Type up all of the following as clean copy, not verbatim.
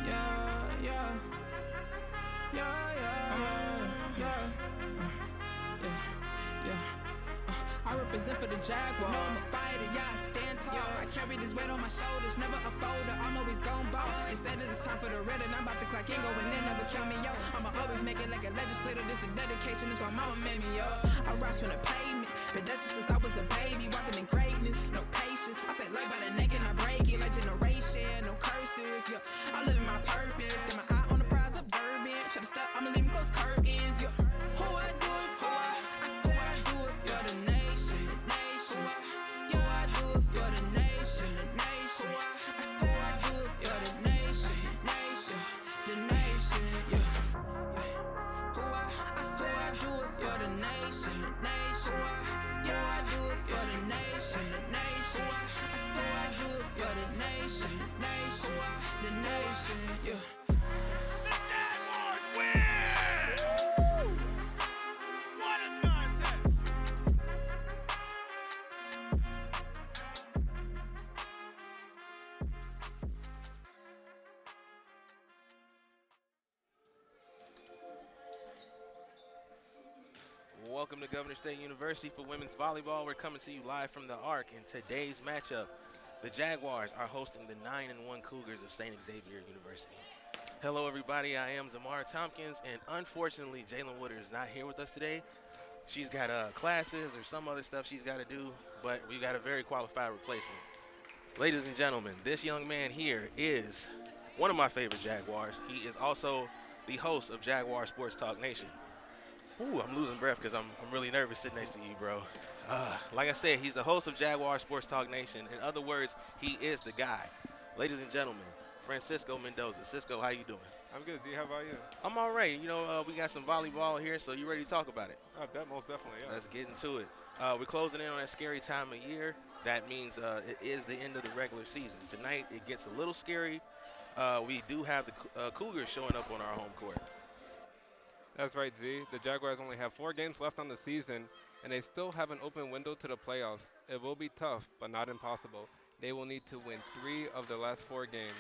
yeah, yeah, yeah, yeah, yeah, yeah, yeah. I represent for the Jaguars. You know I'm a fighter, yeah, I stand tall. I carry this weight on my shoulders, never a folder. I'm always gon' ball. Instead of this time for the red, and I'm about to clock in, going in, never count me out. I'ma always make it like a legislator. This is dedication, this why mama made me up. I rise from the pavement, but that's just since I was a baby, walking in greatness, no patience. I say life by the neck and I break it like generation, no curses. Yeah, I live in my purpose, got my eye on the prize, observing. Try to step, I'ma leave me close curtains. Yeah, who I do it for? I say I do it for the nation. Welcome to Governor State University for women's volleyball. We're coming to you live from the Arc. In today's matchup, the Jaguars are hosting the 9-1 Cougars of St Xavier University. Hello, everybody. I am Zamara Tompkins, and unfortunately, Jalen Woodard is not here with us today. She's got classes or some other stuff she's got to do, but we've got a very qualified replacement. Ladies and gentlemen, this young man here is one of my favorite Jaguars. He is also the host of Jaguar Sports Talk Nation. Ooh, I'm losing breath because I'm really nervous sitting next to you, bro. Like I said, he's the host of Jaguar Sports Talk Nation. In other words, he is the guy. Ladies and gentlemen, Francisco Mendoza. Cisco, how you doing? I'm good, Z. How about you? I'm all right. You know, we got some volleyball here, so you ready to talk about it? Most definitely, yeah. Let's get into it. We're closing in on that scary time of year. That means it is the end of the regular season. Tonight, it gets a little scary. We do have the Cougars showing up on our home court. That's right, Z. The Jaguars only have 4 games left on the season, and they still have an open window to the playoffs. It will be tough, but not impossible. They will need to win 3 of their last 4 games.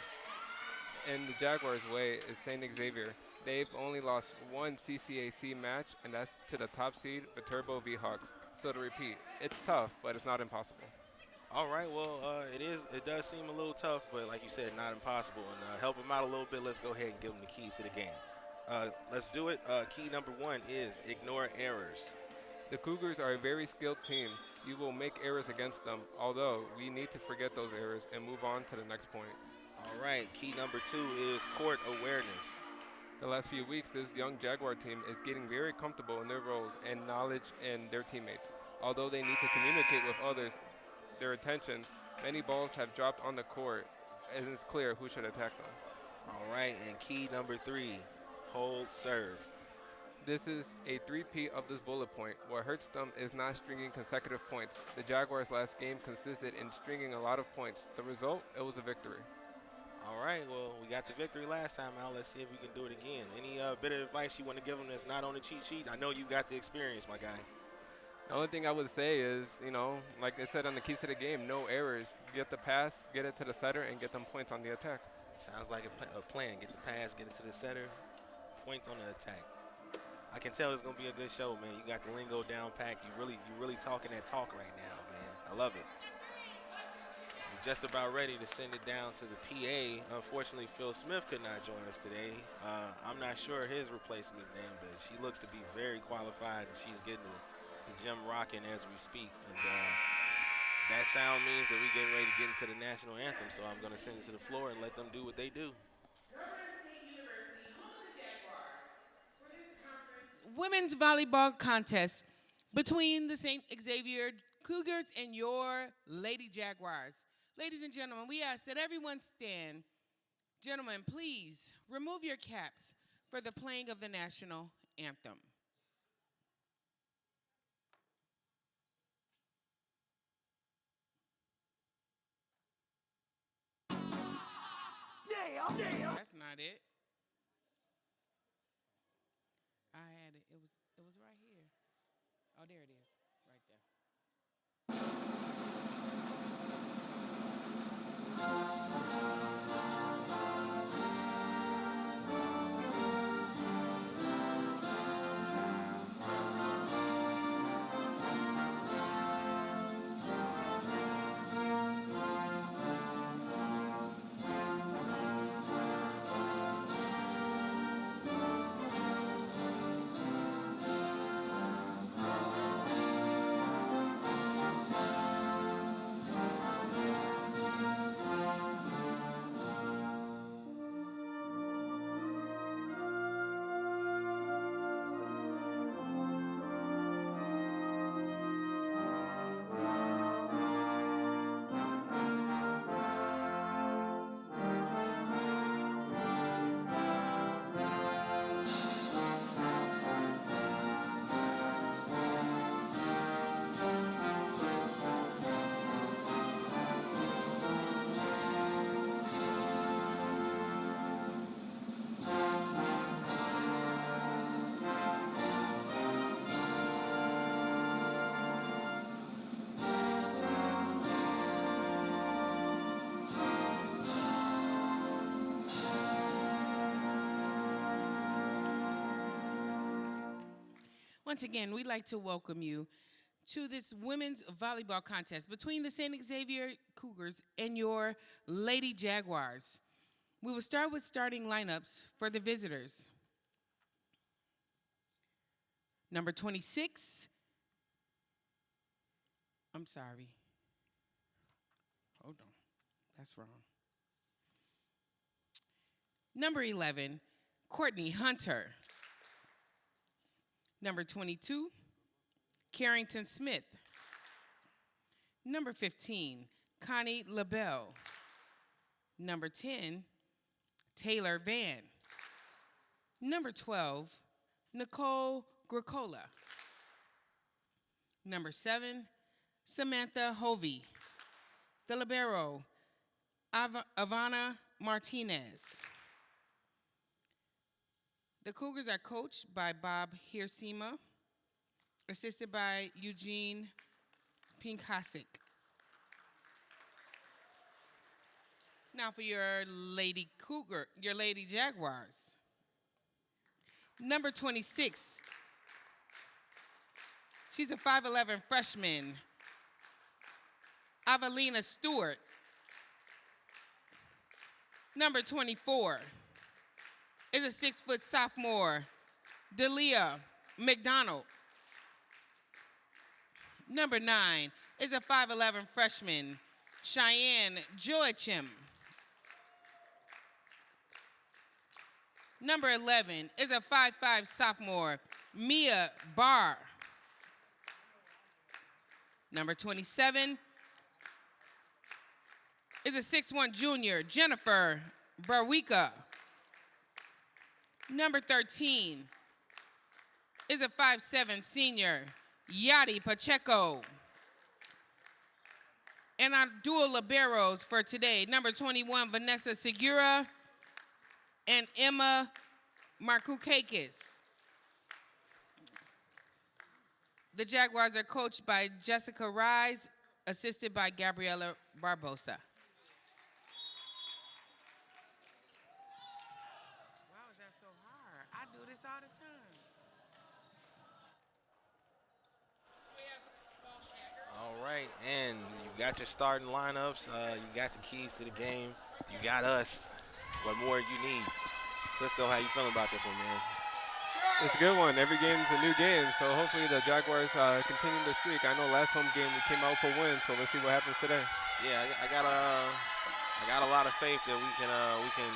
In the Jaguars' way is St. Xavier. They've only lost 1 CCAC match, and that's to the top seed, Viterbo V-Hawks. So to repeat, it's tough, but it's not impossible. All right, well, it does seem a little tough, but like you said, not impossible. And help them out a little bit. Let's go ahead and give them the keys to the game. Let's do it. Key number 1 is ignore errors. The Cougars are a very skilled team. You will make errors against them, although we need to forget those errors and move on to the next point. All right, key number 2 is court awareness. The last few weeks, this young Jaguar team is getting very comfortable in their roles and knowledge in their teammates. Although they need to communicate with others their intentions, many balls have dropped on the court, and it's clear who should attack them. All right, and key number 3, hold serve. This is a three-peat of this bullet point. What hurts them is not stringing consecutive points. The Jaguars' last game consisted in stringing a lot of points. The result, it was a victory. All right, well, we got the victory last time out. Let's see if we can do it again. Any bit of advice you want to give them that's not on the cheat sheet? I know you got the experience, my guy. The only thing I would say is, you know, like I said on the keys to the game, no errors. Get the pass, get it to the setter, and get them points on the attack. Sounds like a plan. Get the pass, get it to the setter, points on the attack. I can tell it's going to be a good show, man. You got the lingo down packed. You really talking that talk right now, man. I love it. We're just about ready to send it down to the PA. Unfortunately, Phil Smith could not join us today. I'm not sure his replacement's name, but she looks to be very qualified, and she's getting the gym rocking as we speak. And that sound means that we're getting ready to get into the national anthem, so I'm going to send it to the floor and let them do what they do. Women's volleyball contest between the St. Xavier Cougars and your Lady Jaguars. Ladies and gentlemen, we ask that everyone stand. Gentlemen, please remove your caps for the playing of the national anthem. Damn. That's not it. I had it. It was right here. Oh, there it is. Right there. Once again, we'd like to welcome you to this women's volleyball contest between the St. Xavier Cougars and your Lady Jaguars. We will start with starting lineups for the visitors. Number 26. I'm sorry. Hold on. That's wrong. Number 11, Courtney Hunter. Number 22, Carrington Smith. Number 15, Connie LaBelle. Number 10, Taylor Van. Number 12, Nicole Gricola. Number 7, Samantha Hovey. The libero, Ivana Martinez. The Cougars are coached by Bob Hirsima, assisted by Eugene Pinkasik. Now for your Lady Jaguars. Number 26, she's a 5'11" freshman, Avelina Stewart. Number 24 is a 6-foot sophomore, Delia McDonald. Number 9 is a 5'11" freshman, Cheyenne Joachim. Number 11 is a 5'5" sophomore, Mia Barr. Number 27 is a 6'1" junior, Jennifer Barwika. Number 13 is a 5'7" senior, Yadi Pacheco. And our dual liberos for today, number 21, Vanessa Segura and Emma Markukakis. The Jaguars are coached by Jessica Rise, assisted by Gabriela Barbosa. Wow, is that so hard? I do this all the time. All right, and you got your starting lineups. You got the keys to the game. You got us. What more you need? Cisco, how you feeling about this one, man? It's a good one. Every game's a new game, so hopefully the Jaguars continue the streak. I know last home game we came out for a win, so let's see what happens today. Yeah, I got a lot of faith that we can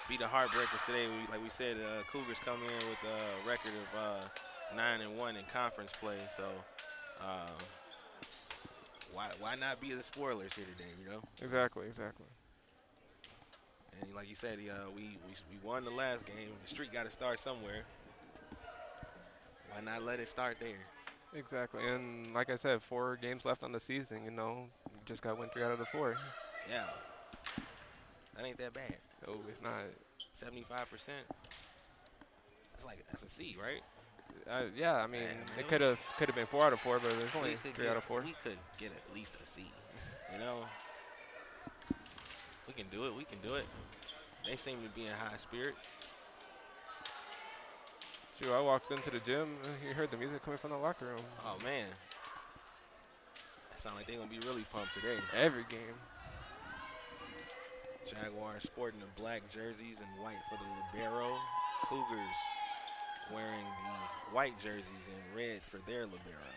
beat the Heartbreakers today. Like we said, Cougars come in with a record of 9-1 in conference play, so why not be the spoilers here today? You know? Exactly. And like you said, we won the last game. The streak got to start somewhere. Why not let it start there? Exactly, and like I said, 4 games left on the season. You know, we just got to win 3 out of the 4. Yeah, that ain't that bad. Oh, it's not. 75%. That's a C, right? Yeah, I mean, it could have been 4 out of 4, but it's only 3 out of 4. We could get at least a C. You know, we can do it. They seem to be in high spirits. Shoot, I walked into the gym and you heard the music coming from the locker room. Oh man, that sounds like they're gonna be really pumped today. Every game. Jaguars sporting the black jerseys and white for the libero. Cougars wearing the white jerseys and red for their libero.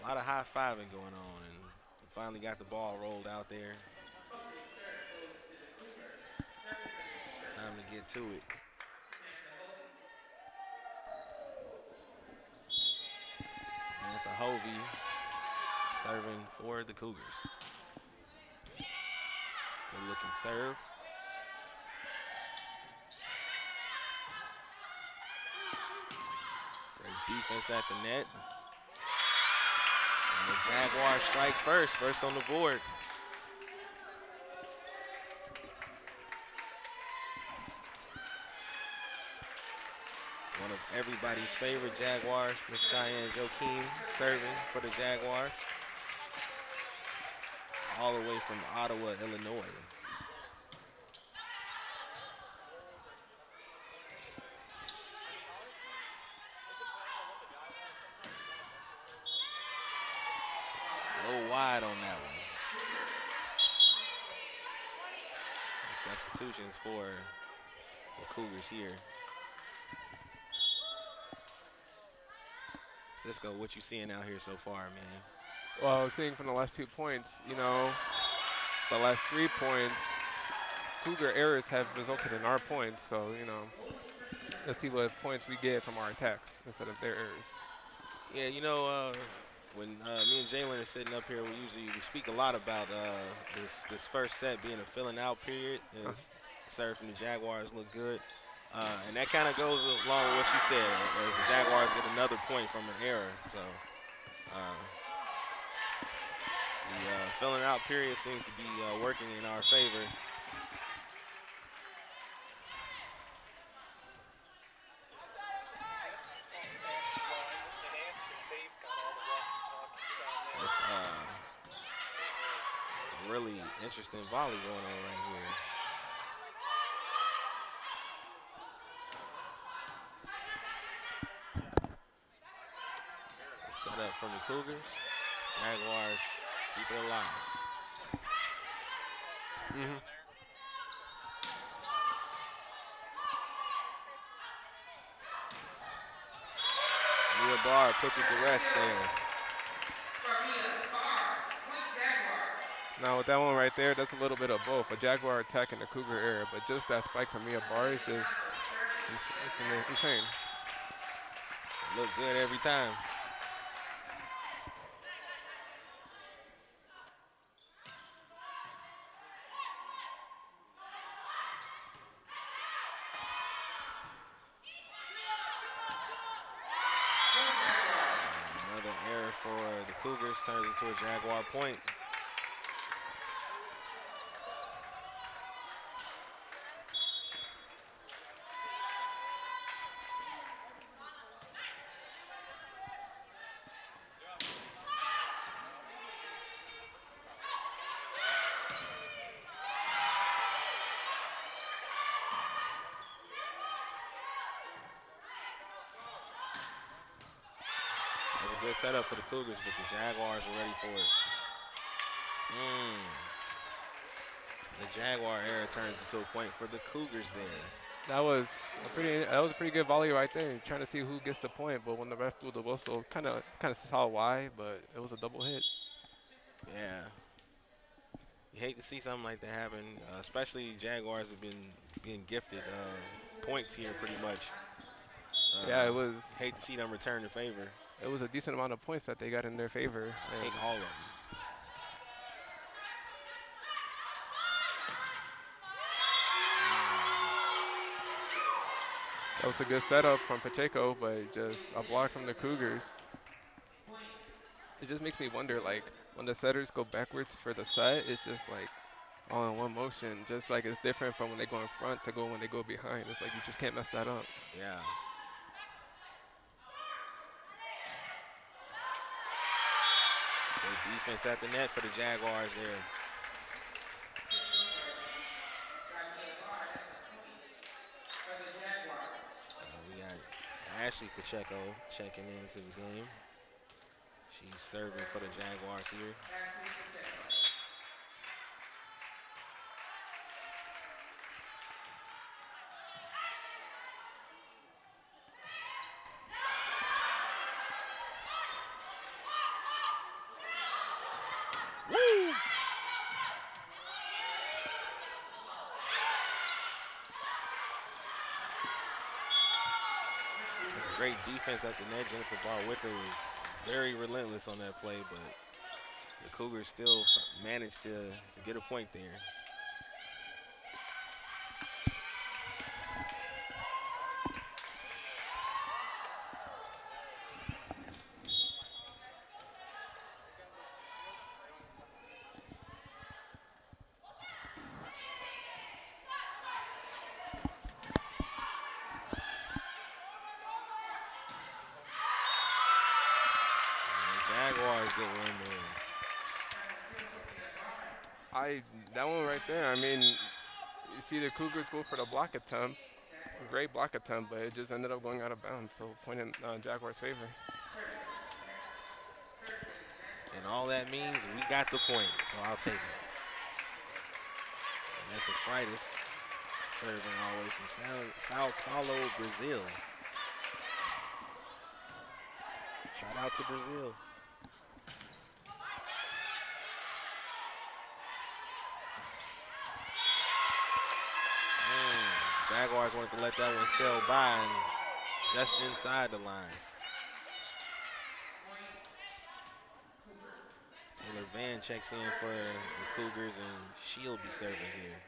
A lot of high-fiving going on, and we finally got the ball rolled out there. Time to get to it. Samantha Hovey serving for the Cougars. Good looking serve. Great defense at the net. And the Jaguars strike first on the board. One of everybody's favorite Jaguars, Miss Cheyenne Joachim, serving for the Jaguars. All the way from Ottawa, Illinois. little wide on that one. Substitutions for the Cougars here. Cisco, what you seeing out here so far, man? Well, I was seeing from the last 2 points, you know, the last 3 points, Cougar errors have resulted in our points. So, you know, let's see what points we get from our attacks instead of their errors. Yeah, you know, when me and Jalen are sitting up here, we speak a lot about this first set being a filling out period. As serve from the Jaguars look good. And that kind of goes along with what you said, as the Jaguars get another point from an error. So the filling out period seems to be working in our favor. It's really interesting volley going on right here. Set up from the Cougars. Jaguars keep it alive. Mia Barr puts it to rest there. Now with that one right there, that's a little bit of both. A Jaguar attack and a Cougar error, but just that spike from Mia Barr is just it's insane. Look good every time. Another error for the Cougars turns into a Jaguar point. That's a good setup for the Cougars, but the Jaguars are ready for it. The Jaguar error turns into a point for the Cougars there. That was a pretty good volley right there, trying to see who gets the point. But when the ref blew the whistle, kind of saw why, but it was a double hit. Yeah. You hate to see something like that happen, especially Jaguars have been being gifted points here pretty much. Yeah, it was. Hate to see them return the favor. It was a decent amount of points that they got in their favor. Take all of them. That was a good setup from Pacheco, but just a block from the Cougars. It just makes me wonder, like, when the setters go backwards for the set, it's just like all in one motion. Just like it's different from when they go in front to go when they go behind. It's like you just can't mess that up. Yeah. Good defense at the net for the Jaguars there. We got Ashley Pacheco checking into the game. She's serving for the Jaguars here. Woo! That's great defense at the net. Jennifer Barr-Wicker was very relentless on that play, but the Cougars still managed to get a point there. Jaguars get one there. That one right there, I mean, you see the Cougars go for the block attempt. A great block attempt, but it just ended up going out of bounds. So point in Jaguars' favor. And all that means, we got the point, so I'll take it. And that's a Freitas serving all the way from Sao Paulo, Brazil. Shout out to Brazil. Jaguars wanted to let that one sail by and just inside the lines. Taylor Van checks in for the Cougars, and she'll be serving here.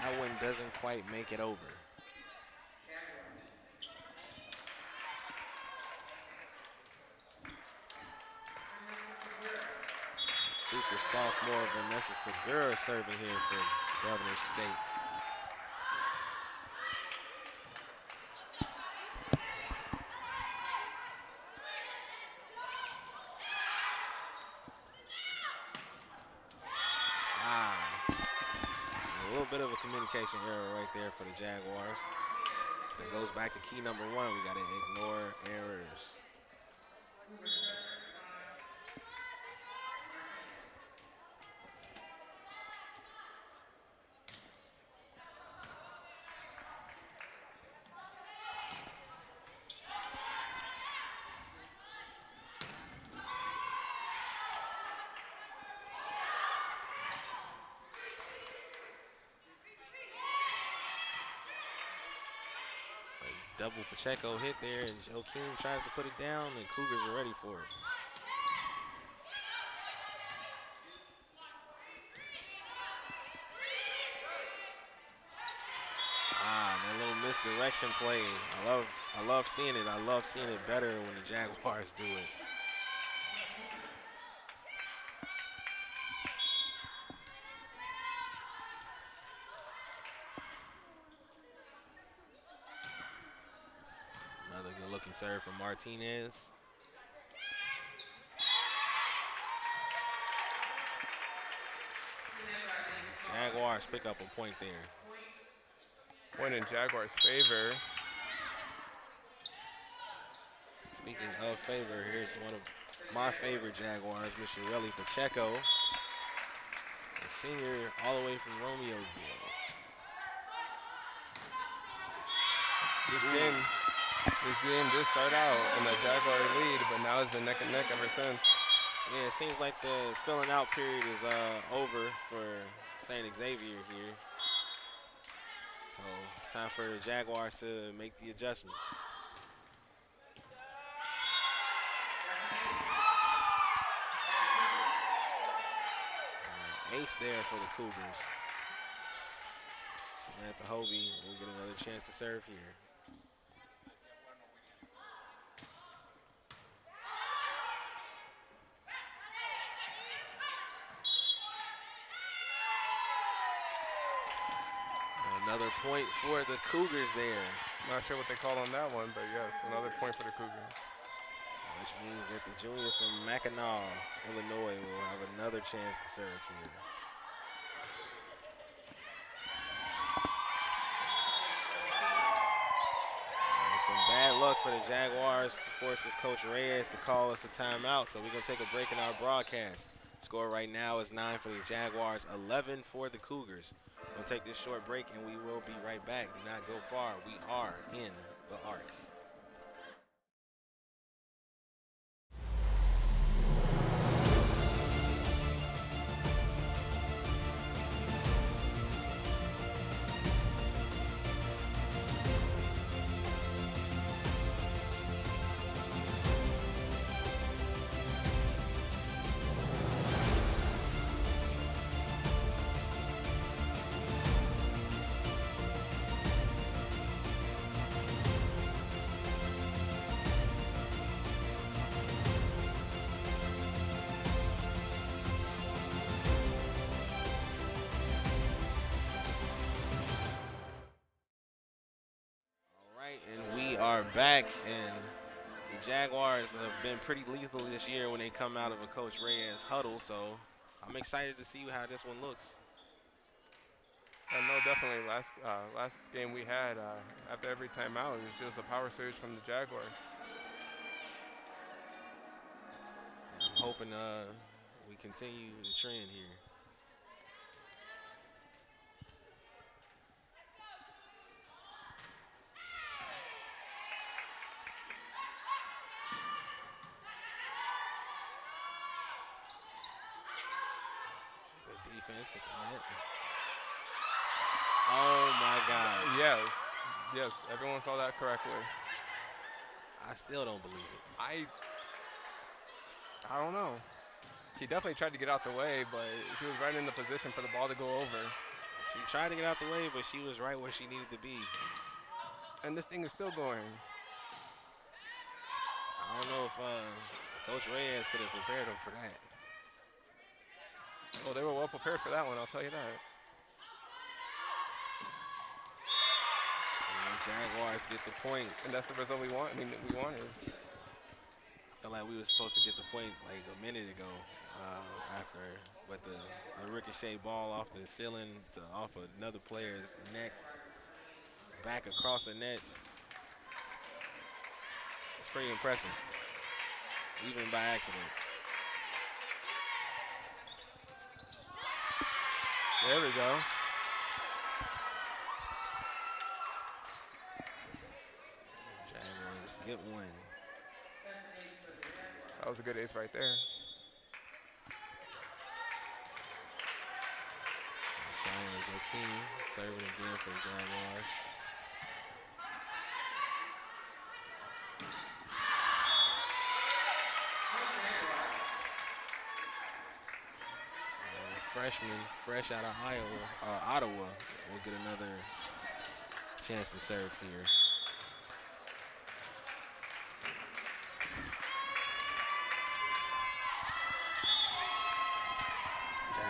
That one doesn't quite make it over. Super sophomore Vanessa Segura serving here for Governor State. A little bit of a communication error right there for the Jaguars. It goes back to key number 1. We got to ignore errors. Double Pacheco hit there, and Joakim tries to put it down, and Cougars are ready for it. That little misdirection play. I love seeing it. I love seeing it better when the Jaguars do it. Another good-looking serve from Martinez. Jaguars pick up a point there. Point in Jaguars' favor. Speaking of favor, here's one of my favorite Jaguars, Mr. Relly Pacheco, a senior all the way from Romeoville. This game did start out in the Jaguar lead, but now it's been neck and neck ever since. Yeah, it seems like the filling out period is over for St. Xavier here. So it's time for the Jaguars to make the adjustments. Ace there for the Cougars. Samantha Hovey will get another chance to serve here. Another point for the Cougars there. Not sure what they call on that one, but yes, another point for the Cougars. Which means that the junior from Mackinac, Illinois, will have another chance to serve here. And some bad luck for the Jaguars. Forces Coach Reyes to call us a timeout, so we're going to take a break in our broadcast. Score right now is 9 for the Jaguars, 11 for the Cougars. We'll take this short break, and we will be right back. Do not go far. We are in the Arc. Are back, and the Jaguars have been pretty lethal this year when they come out of a Coach Reyes huddle, so I'm excited to see how this one looks. No, definitely. Last game we had, after every timeout, it was just a power surge from the Jaguars. I'm hoping we continue the trend here. Good defense at the net. Oh my God. Yes, everyone saw that correctly. I still don't believe it. I don't know. She definitely tried to get out the way, but she was right in the position for the ball to go over. She tried to get out the way, but she was right where she needed to be. And this thing is still going. I don't know if Coach Reyes could have prepared them for that. Well, they were well prepared for that one, I'll tell you that. And the Jaguars get the point. And that's the result we wanted. I feel like we were supposed to get the point like a minute ago but the ricochet ball off the ceiling off of another player's neck, back across the net. It's pretty impressive, even by accident. There we go. Jaguars get one. That was a good ace right there. Shia Joaquin serving again for the Jaguars. Freshman, fresh out of Ottawa, will get another chance to serve here.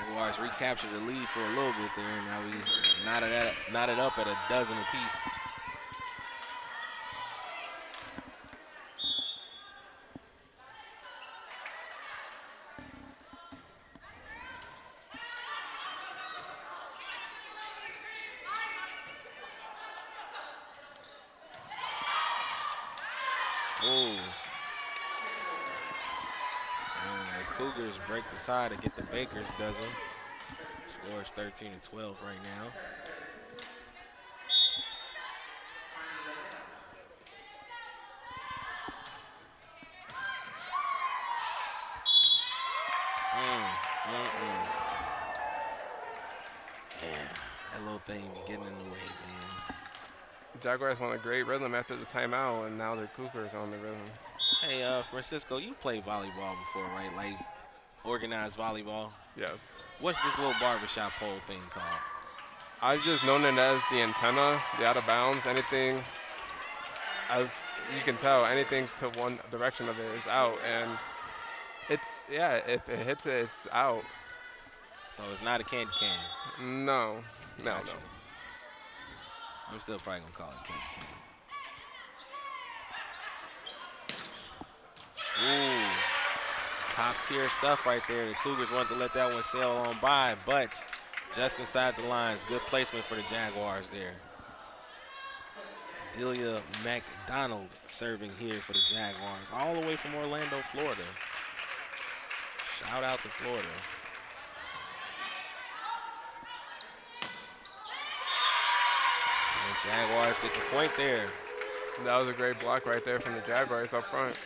Jaguars recaptured the lead for a little bit there, and now we knotted up at a dozen apiece. Cougars break the tie to get the Bakers dozen. Scores 13-12 right now. Yeah, that little thing be getting in the way, man. Jaguars won a great rhythm after the timeout, and now the Cougars on the rhythm. Hey, Francisco, you played volleyball before, right? Like organized volleyball? Yes. What's this little barbershop pole thing called? I've just known it as the antenna, the out of bounds, anything, as you can tell, anything to one direction of it is out. And it's, yeah, if it hits it, it's out. So it's not a candy cane? No. Gotcha. I'm still probably going to call it candy cane. Ooh, top tier stuff right there. The Cougars wanted to let that one sail on by, but just inside the lines. Good placement for the Jaguars there. Delia McDonald serving here for the Jaguars, all the way from Orlando, Florida. Shout out to Florida. And the Jaguars get the point there. That was a great block right there from the Jaguars up front.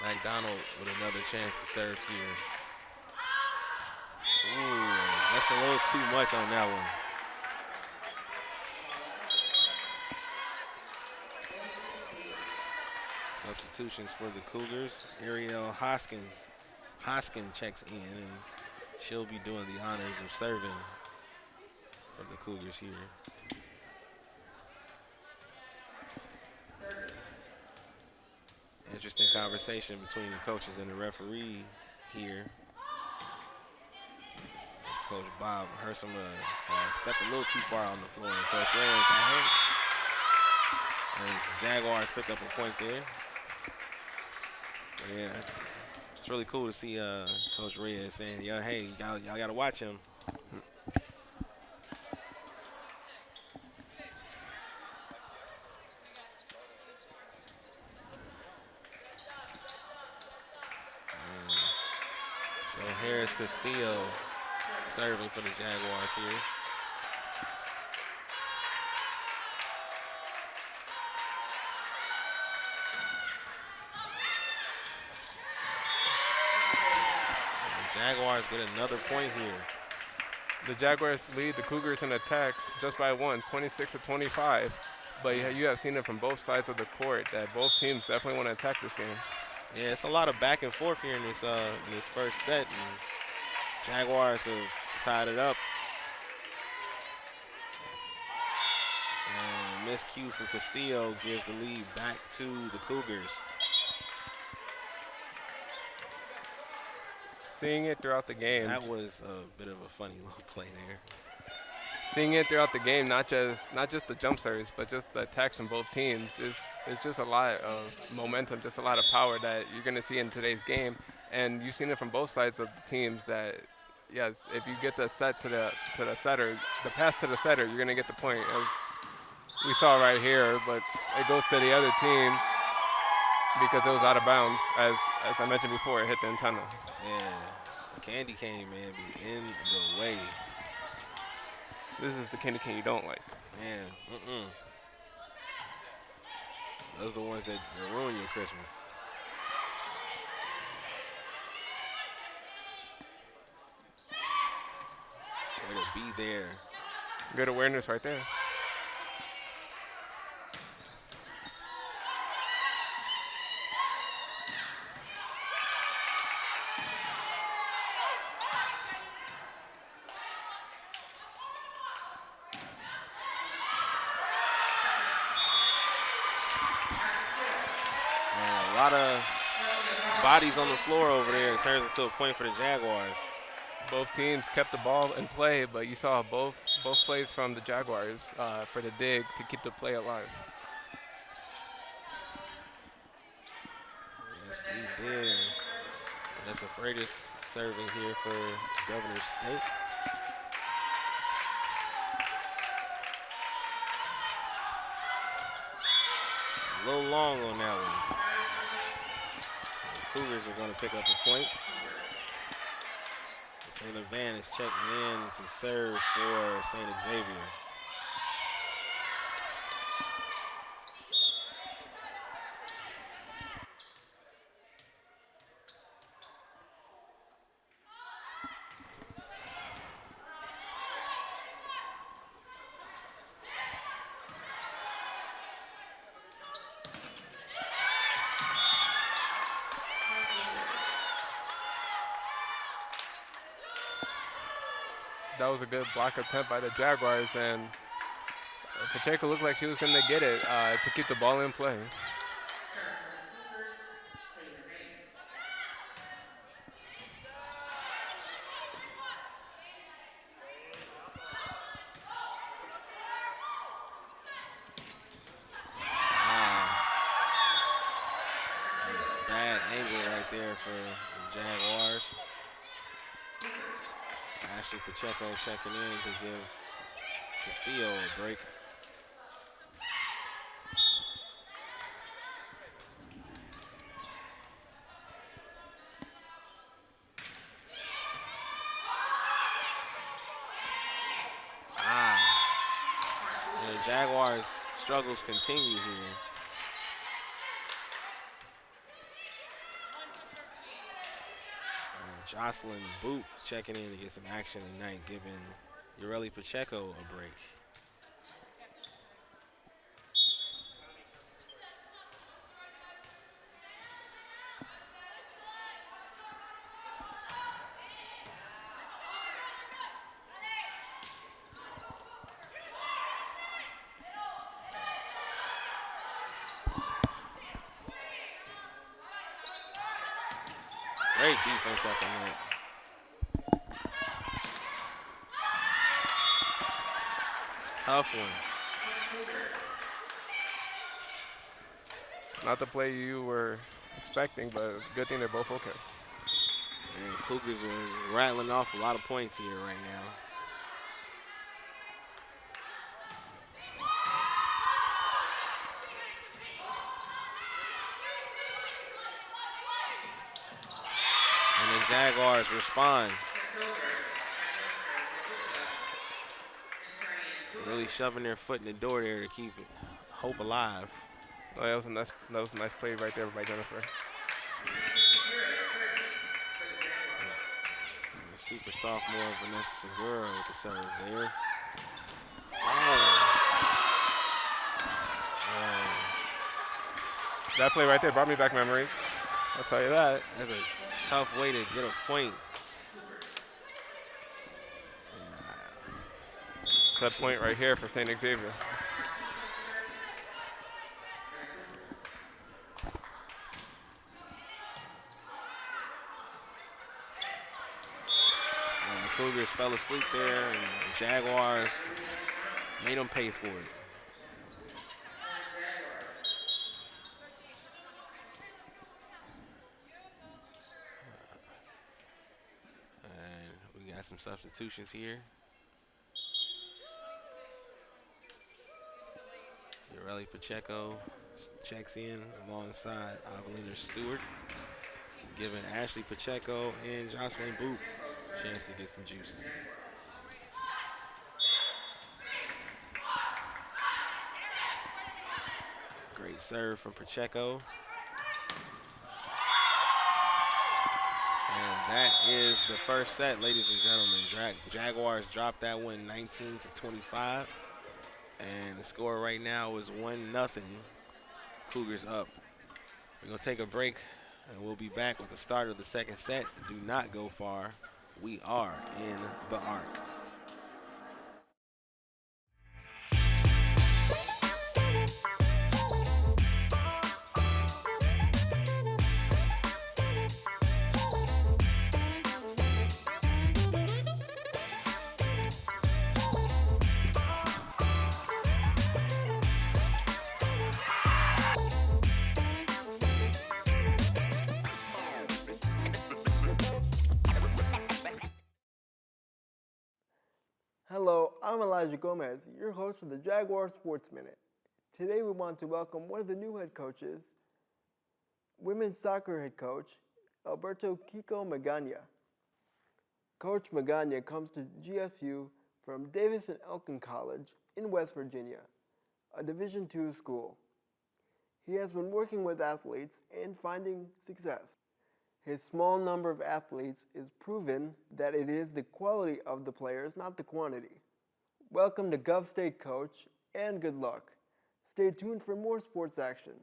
McDonald with another chance to serve here. Ooh, that's a little too much on that one. Substitutions for the Cougars. Ariel Hoskin checks in, and she'll be doing the honors of serving for the Cougars here. Interesting conversation between the coaches and the referee here. Coach Bob Hersham stepped a little too far on the floor. Coach Reyes got hurt. As Jaguars pick up a point there. Yeah, It's really cool to see Coach Rhea saying, "Yo, hey, y'all got to watch him." So Harris Castillo serving for the Jaguars here. The Jaguars get another point here. The Jaguars lead the Cougars in attacks just by one, 26-25. But you have seen it from both sides of the court that both teams definitely want to attack this game. Yeah, it's a lot of back and forth here in this first set, and Jaguars have tied it up. And miscue from Castillo gives the lead back to the Cougars. Seeing it throughout the game. That was a bit of a funny little play there. Seeing it throughout the game, not just the jump serves, but just the attacks from both teams, it's just a lot of momentum, just a lot of power that you're going to see in today's game. And you've seen it from both sides of the teams that, yes, if you get the set to the setter, the pass to the setter, you're going to get the point, as we saw right here. But it goes to the other team because it was out of bounds, as I mentioned before, it hit the antenna. Yeah, the candy cane, man, be in the way. This is the candy cane you don't like. Man, those are the ones that ruin your Christmas. Way to be there. Good awareness right there. A lot of bodies on the floor over there. It turns into a point for the Jaguars. Both teams kept the ball in play, but you saw both plays from the Jaguars for the dig to keep the play alive. Yes, we did. That's a Freitas serving here for Governor State. A little long on that one. The Cougars are going to pick up the points. Taylor Van is checking in to serve for St. Xavier. That was a good block attempt by the Jaguars, and Pacheco looked like she was going to get it to keep the ball in play. Bad angle right there for the Jaguars. Ashley Pacheco checking in to give Castillo a break. And the Jaguars' struggles continue here. Jocelyn Boot checking in to get some action tonight, giving Ureli Pacheco a break. Great defense up in that. Tough one. Not the play you were expecting, but good thing they're both okay. And Cougars are rattling off a lot of points here right now. And the Jaguars respond. Really shoving their foot in the door there to keep hope alive. Oh, that was a nice play right there by Jennifer. And super sophomore Vanessa Segura with the serve there. Oh. That play right there brought me back memories. I'll tell you that. That's a tough way to get a point. Set point right here for St. Xavier. And the Cougars fell asleep there, and the Jaguars made them pay for it. And we got some substitutions here. Yoreli Pacheco checks in alongside Avelina Stewart, giving Ashley Pacheco and Jocelyn Boot a chance to get some juice. Great serve from Pacheco. And that is the first set, ladies and gentlemen. Jaguars dropped that one 19-25. And the score right now is 1-0. Cougars up. We're going to take a break, and we'll be back with the start of the second set. Do not go far. We are in the arc. Hello, I'm Elijah Gomez, your host for the Jaguar Sports Minute. Today we want to welcome one of the new head coaches, women's soccer head coach, Alberto Kiko Magana. Coach Magana comes to GSU from Davis and Elkin College in West Virginia, a Division II school. He has been working with athletes and finding success. His small number of athletes is proven that it is the quality of the players, not the quantity. Welcome to Gov State, Coach, and good luck. Stay tuned for more sports action.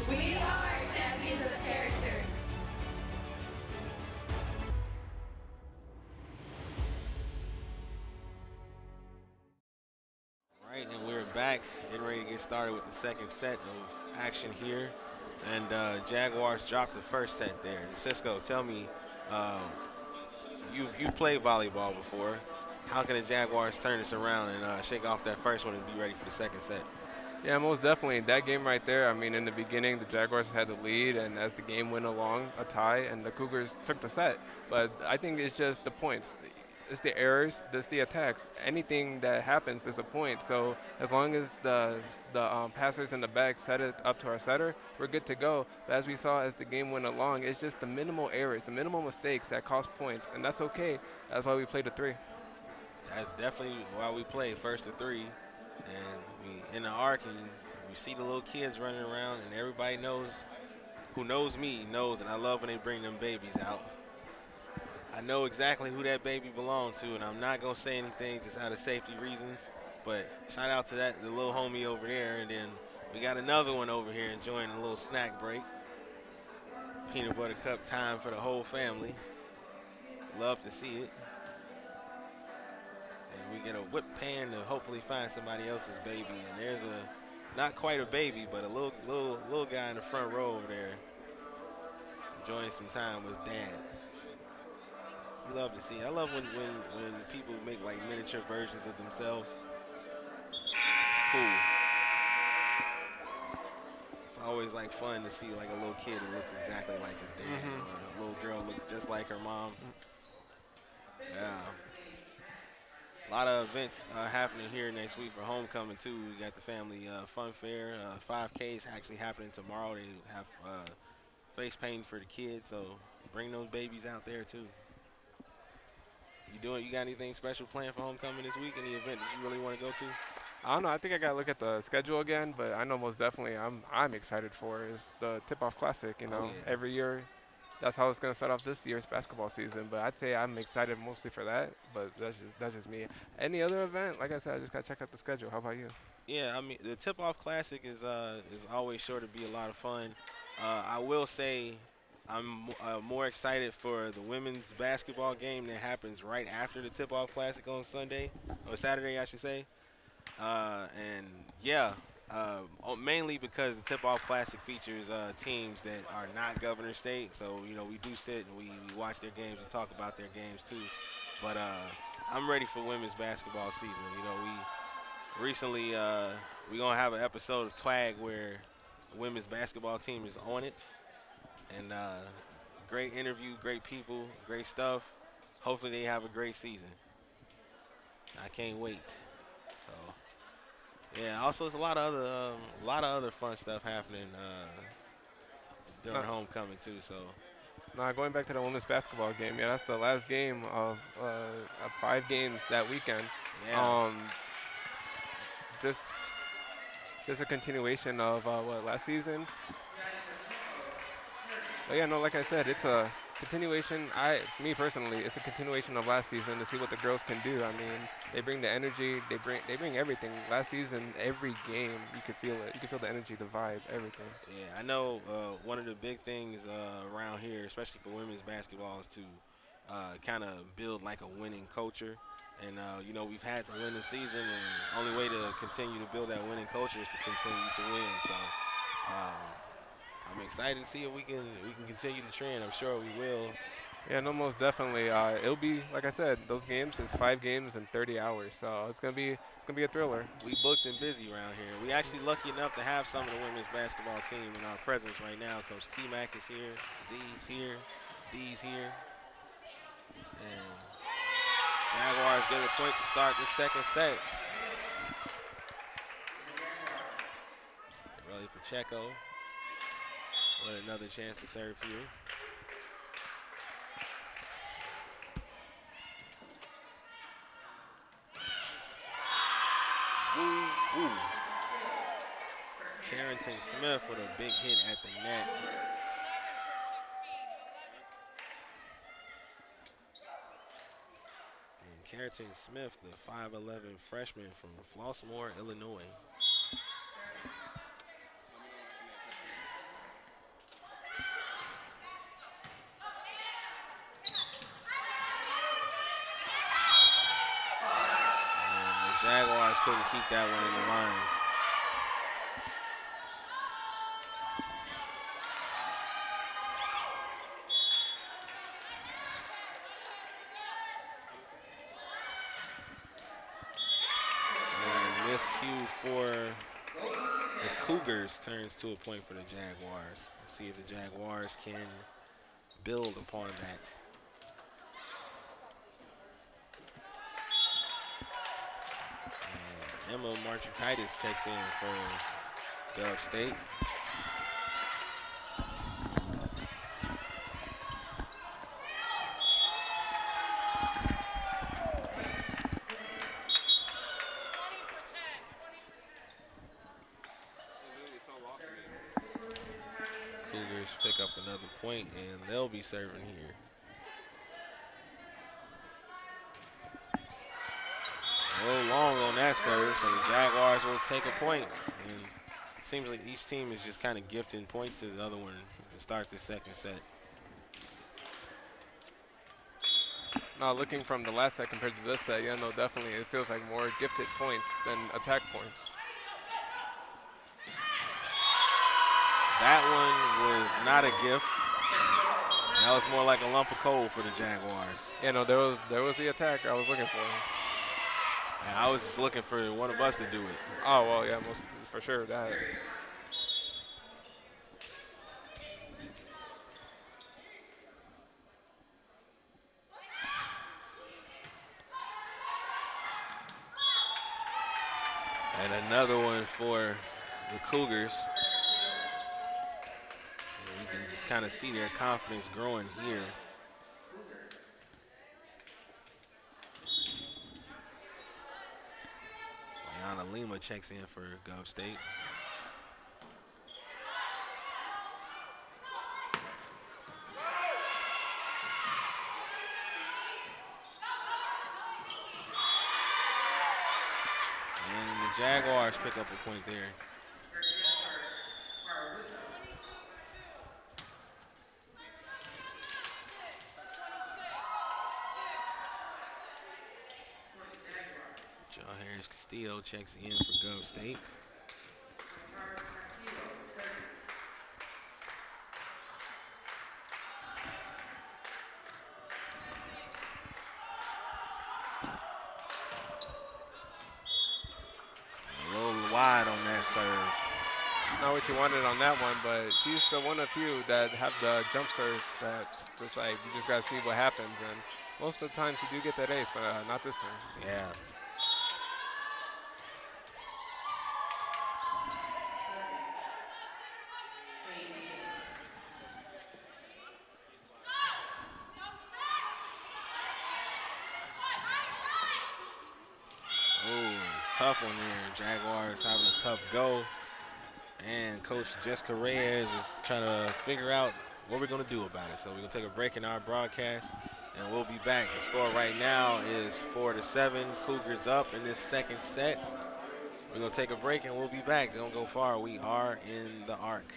We are champions of character. Right, and we're back, getting ready to get started with the second set of action here. And Jaguars dropped the first set there. Cisco, tell me, you've played volleyball before. How can the Jaguars turn this around and shake off that first one and be ready for the second set? Yeah, most definitely. That game right there, I mean, in the beginning, the Jaguars had the lead, and as the game went along, a tie, and the Cougars took the set. But I think it's just the points. It's the errors, it's the attacks. Anything that happens is a point. So as long as the passers in the back set it up to our setter, we're good to go. But as we saw as the game went along, it's just the minimal errors, the minimal mistakes that cost points, and that's okay. That's why we played a 3. That's definitely why we play first to 3. And we in the arc, and we see the little kids running around, and everybody knows, who knows me, knows, and I love when they bring them babies out. I know exactly who that baby belonged to, and I'm not going to say anything just out of safety reasons, but shout out to the little homie over there, and then we got another one over here enjoying a little snack break. Peanut butter cup time for the whole family. Love to see it. And we get a whip pan to hopefully find somebody else's baby. And there's not quite a baby, but a little guy in the front row over there enjoying some time with dad. You love to see. I love when people make like miniature versions of themselves. It's cool. It's always like fun to see like a little kid who looks exactly like his dad, or a little girl looks just like her mom. Yeah. A lot of events happening here next week for homecoming too. We got the family fun fair. 5K is actually happening tomorrow. They have face painting for the kids, so bring those babies out there too. You got anything special planned for homecoming this week? Any event that you really want to go to? I don't know. I think I gotta look at the schedule again, but I know most definitely I'm excited for is the Tip-Off Classic. You know, yeah. every year, that's how it's gonna start off this year's basketball season. But I'd say I'm excited mostly for that. But that's just me. Any other event? Like I said, I just gotta check out the schedule. How about you? Yeah, I mean the Tip-Off Classic is always sure to be a lot of fun. I will say I'm more excited for the women's basketball game that happens right after the Tip-Off Classic on Sunday or Saturday, I should say. Mainly because the Tip-Off Classic features teams that are not Governor State. So, you know, we do sit and we watch their games and talk about their games too. But I'm ready for women's basketball season. You know, we recently, we're going to have an episode of Twag where the women's basketball team is on it. And great interview, great people, great stuff. Hopefully they have a great season. I can't wait. So, yeah. Also, there's a lot of other fun stuff happening during homecoming too. So, Nah, going back to the women's basketball game. Yeah, that's the last game of 5 games that weekend. yeah. Just a continuation of last season. But yeah, no, like I said, it's a continuation. Me personally, it's a continuation of last season to see what the girls can do. I mean, they bring the energy, they bring everything. Last season, every game, you could feel it. You could feel the energy, the vibe, everything. Yeah, I know one of the big things around here, especially for women's basketball, is to kind of build like a winning culture. And, you know, we've had the winning season, and the only way to continue to build that winning culture is to continue to win. So I'm excited to see if we can continue the trend. I'm sure we will. Yeah, no, most definitely. It'll be, like I said, those games, it's 5 games in 30 hours. So it's gonna be a thriller. We booked and busy around here. We actually lucky enough to have some of the women's basketball team in our presence right now. Coach T-Mac is here, Z's here, D's here. And Jaguars get a point to start the second set. Really Pacheco with another chance to serve here. Woo. Carrington Smith with a big hit at the net. And Carrington Smith, the 5'11" freshman from Flossmoor, Illinois. Jaguars couldn't keep that one in the lines. And this cue for the Cougars turns to a point for the Jaguars. Let's see if the Jaguars can build upon that. Emma Marchukaitis checks in for Dub State. Cougars pick up another point, and they'll be serving here. A little long on that serve, so the Jaguars will take a point. And it seems like each team is just kind of gifting points to the other one to start the second set. Now, looking from the last set compared to this set, yeah, no, definitely. It feels like more gifted points than attack points. That one was not a gift. That was more like a lump of coal for the Jaguars. Yeah, no, there was the attack I was looking for. And I was just looking for one of us to do it. Oh, well, yeah, most for sure. That. And another one for the Cougars. And you can just kind of see their confidence growing here. Yana Lima checks in for Gov State. And the Jaguars pick up a point there. Joe Harris Castillo checks in for Gov State. A little wide on that serve. Not what you wanted on that one, but she's the one of few that have the jump serve that's just like, you just got to see what happens. And most of the times you do get that ace, but not this time. Yeah. Oh, tough one there. Jaguars having a tough go. And Coach Jessica Reyes is trying to figure out what we're going to do about it. So we're going to take a break in our broadcast, and we'll be back. The score right now is 4-7. Cougars up in this second set. We're going to take a break, and we'll be back. Don't go far. We are in the arc.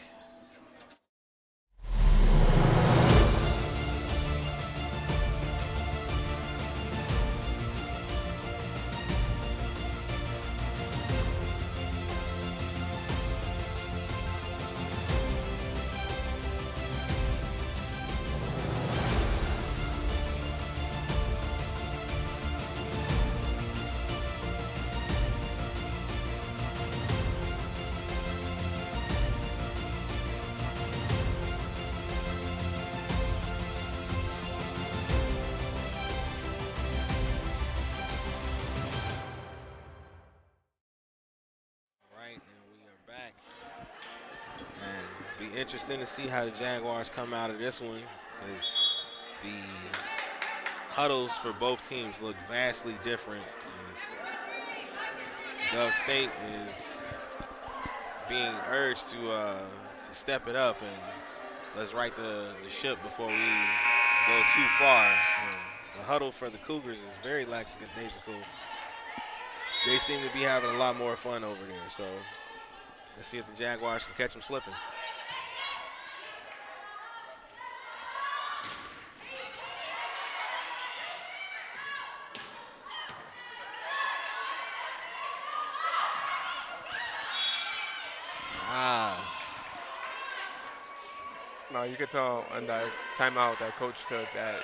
Interesting to see how the Jaguars come out of this one, as the huddles for both teams look vastly different. Gov State is being urged to step it up and let's right the ship before we go too far. The huddle for the Cougars is very lackadaisical. They seem to be having a lot more fun over there, so let's see if the Jaguars can catch them slipping. No, you could tell on that timeout that coach took that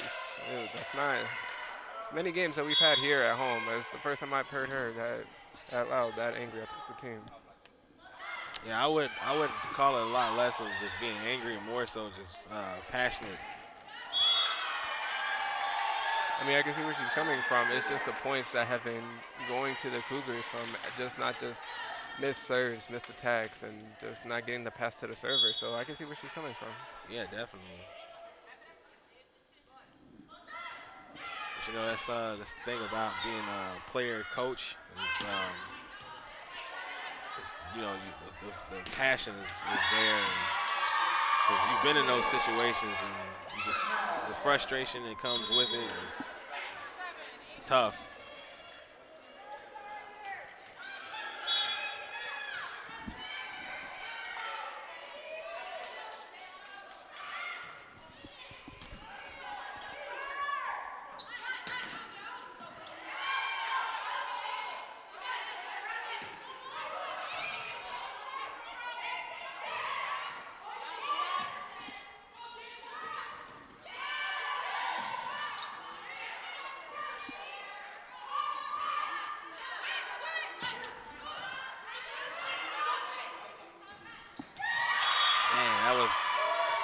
that's not as many games that we've had here at home. It's the first time I've heard her that loud, that angry at the team. Yeah, I would call it a lot less of just being angry and more so just passionate. I mean, I can see where she's coming from. It's just the points that have been going to the Cougars from not just missed serves, missed attacks, and just not getting the pass to the server. So I can see where she's coming from. Yeah, definitely. But you know, that's the thing about being a player coach is, you know, the passion is there. Because you've been in those situations, and you just the frustration that comes with it it's tough.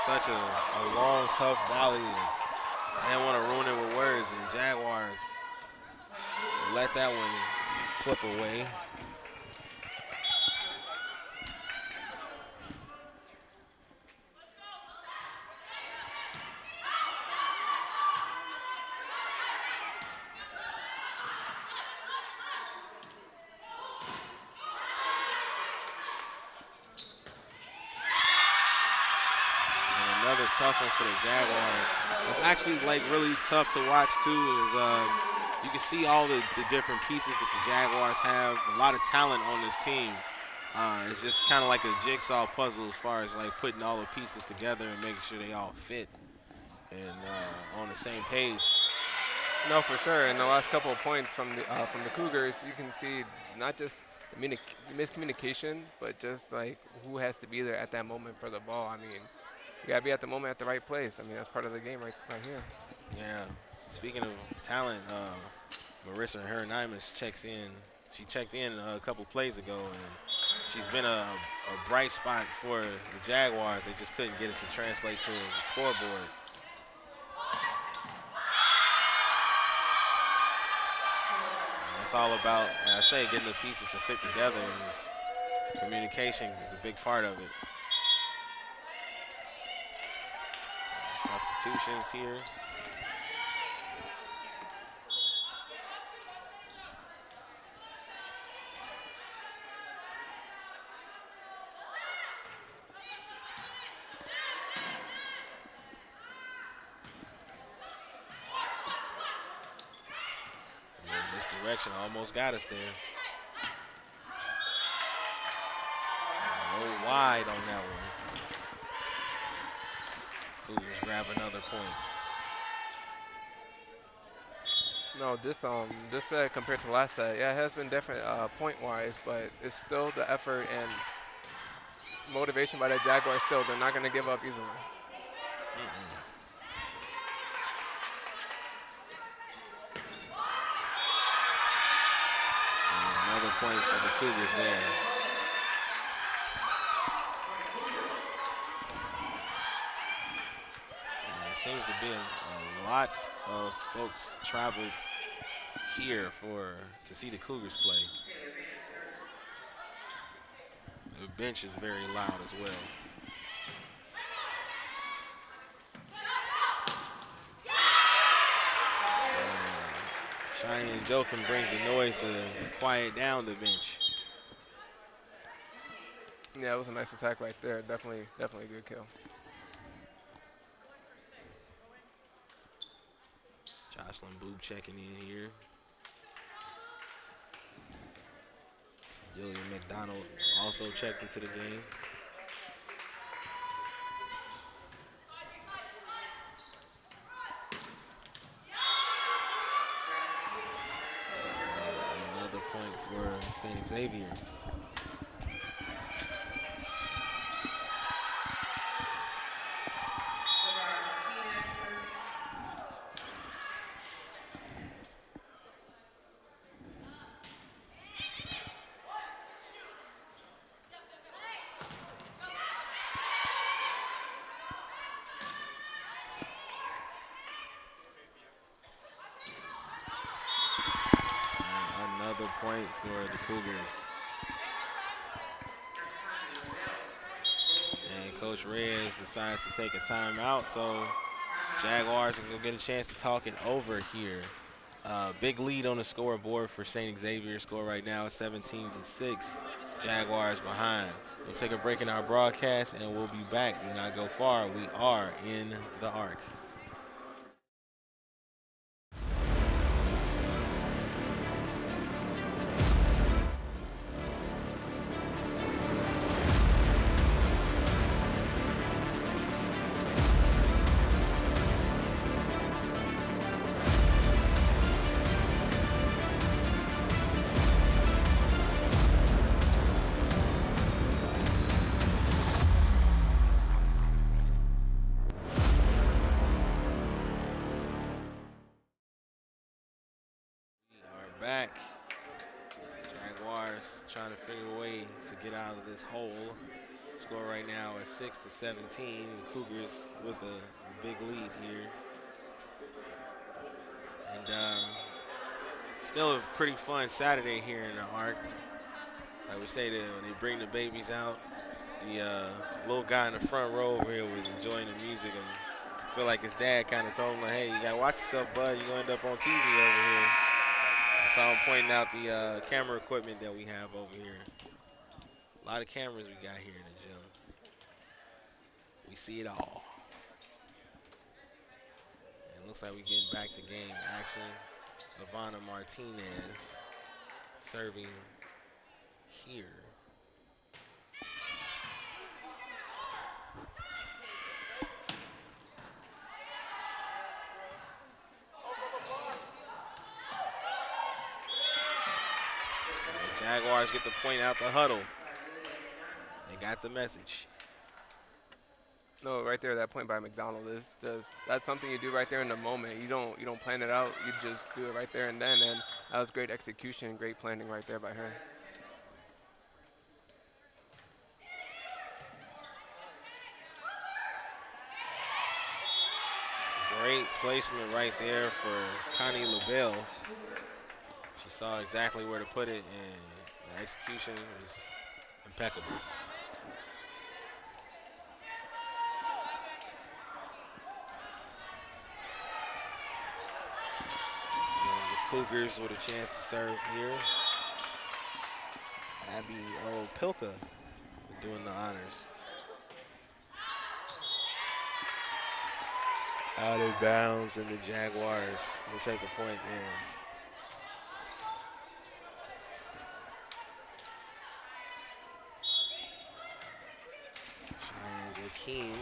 Such a long, tough volley. I didn't want to ruin it with words, and the Jaguars let that one slip away. Another tough one for the Jaguars. It's actually like really tough to watch too. Is you can see all the different pieces that the Jaguars have. A lot of talent on this team. It's just kind of like a jigsaw puzzle as far as like putting all the pieces together and making sure they all fit and on the same page. No, for sure. And the last couple of points from the Cougars, you can see not just miscommunication, but just like who has to be there at that moment for the ball. I mean, you gotta be at the moment at the right place. I mean, that's part of the game right here. Yeah. Speaking of talent, Marissa Hernaimus checks in. She checked in a couple plays ago, and she's been a bright spot for the Jaguars. They just couldn't get it to translate to the scoreboard. And that's all about, like I say, getting the pieces to fit together. And communication is a big part of it. Substitutions here. Misdirection almost got us there. A little wide on that one. Cougars grab another point. No, this set compared to last set, yeah, it has been different point-wise, but it's still the effort and motivation by the Jaguars. Still, they're not going to give up easily. And another point for the Cougars there. Seems to be a lot of folks traveled here to see the Cougars play. The bench is very loud as well. Cheyenne Jokum brings the noise to quiet down the bench. Yeah, it was a nice attack right there. Definitely a good kill. Jocelyn Boob checking in here. Jillian McDonald also checked into the game. Another point for St. Xavier. Another point for the Cougars. And Coach Reyes decides to take a timeout, so Jaguars are going to get a chance to talk it over here. Big lead on the scoreboard for St. Xavier. Score right now is 17-6. Jaguars behind. We'll take a break in our broadcast, and we'll be back. Do not go far. We are in the Arc. Back. Jaguars trying to figure a way to get out of this hole. score right now is 6-17. The Cougars with a big lead here. And still a pretty fun Saturday here in the Arc. Like we say, when they bring the babies out, the little guy in the front row over here was enjoying the music, and I feel like his dad kind of told him, like, hey, you got to watch yourself, bud. You're going to end up on TV over here. I saw him pointing out the camera equipment that we have over here. A lot of cameras we got here in the gym. We see it all. And it looks like we're getting back to game action. Ivana Martinez serving here. The Jaguars get the point out the huddle. They got the message. No, right there, that point by McDonald is just, that's something you do right there in the moment. You don't plan it out. You just do it right there and then. And that was great execution, great planning right there by her. Great placement right there for Connie LaBelle. She saw exactly where to put it, and the execution was impeccable. And the Cougars with a chance to serve here. Abby Pilka doing the honors. Out of bounds, and the Jaguars will take a point there. Cheyenne Joaquin,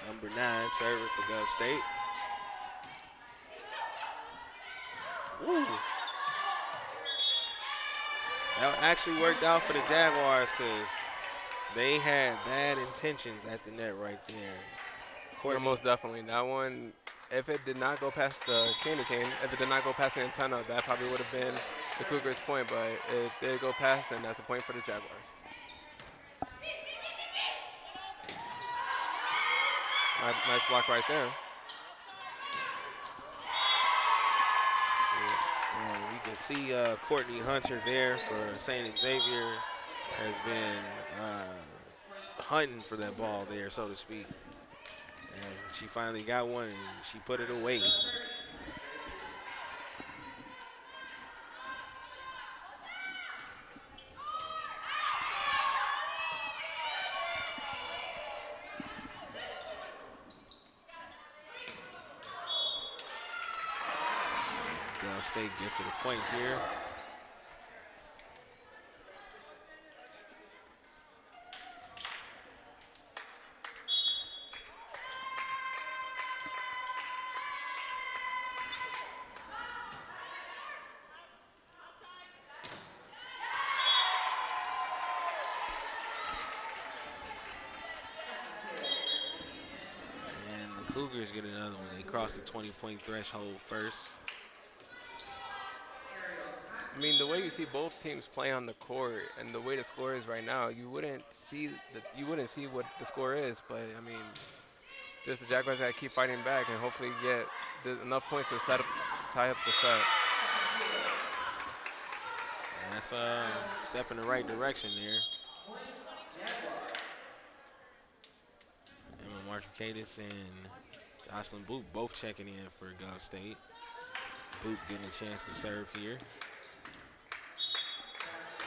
number 9, serving for Gulf State. Woo. That actually worked out for the Jaguars because they had bad intentions at the net right there. Yeah, most definitely. That one, if it did not go past the candy cane, if it did not go past the antenna, that probably would have been the Cougars' point, but it did go past, and that's a point for the Jaguars. Nice block right there. And you can see Courtney Hunter there for St. Xavier has been hunting for that ball there, so to speak. And she finally got one, and she put it away. Gulf State gifted a point here. And the Cougars get another one. They crossed the 20-point threshold first. I mean, the way you see both teams play on the court and the way the score is right now, you wouldn't see what the score is. But I mean, just the Jaguars got to keep fighting back and hopefully get enough points to tie up the set. And that's a step in the right direction there. Emma Martinez and Jocelyn Boop both checking in for Gulf State. Boop getting a chance to serve here.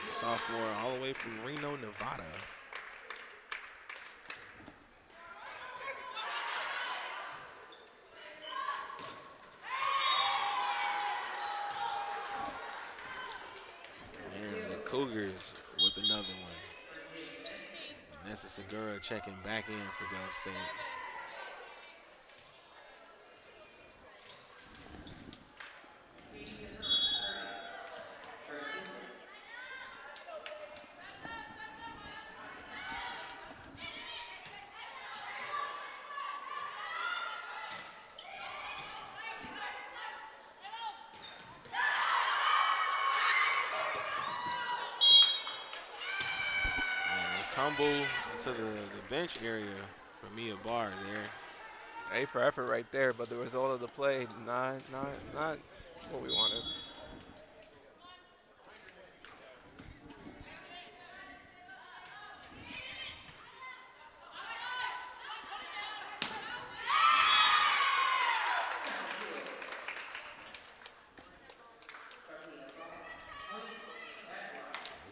Sophomore all the way from Reno, Nevada. And the Cougars with another one. Nessa Segura checking back in for Gulf State. tumble to the bench area for Mia Barr there. A for effort right there, but the result of the play, not what we wanted.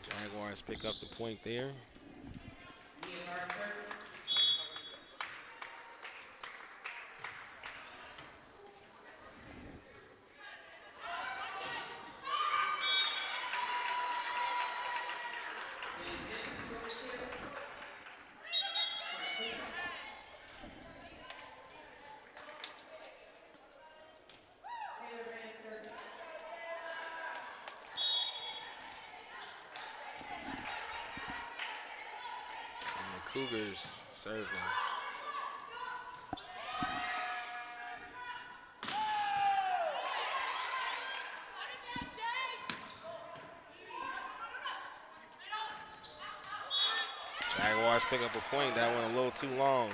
Jaguars pick up the point there. Cougars serving. Jaguars pick up a point. That went a little too long.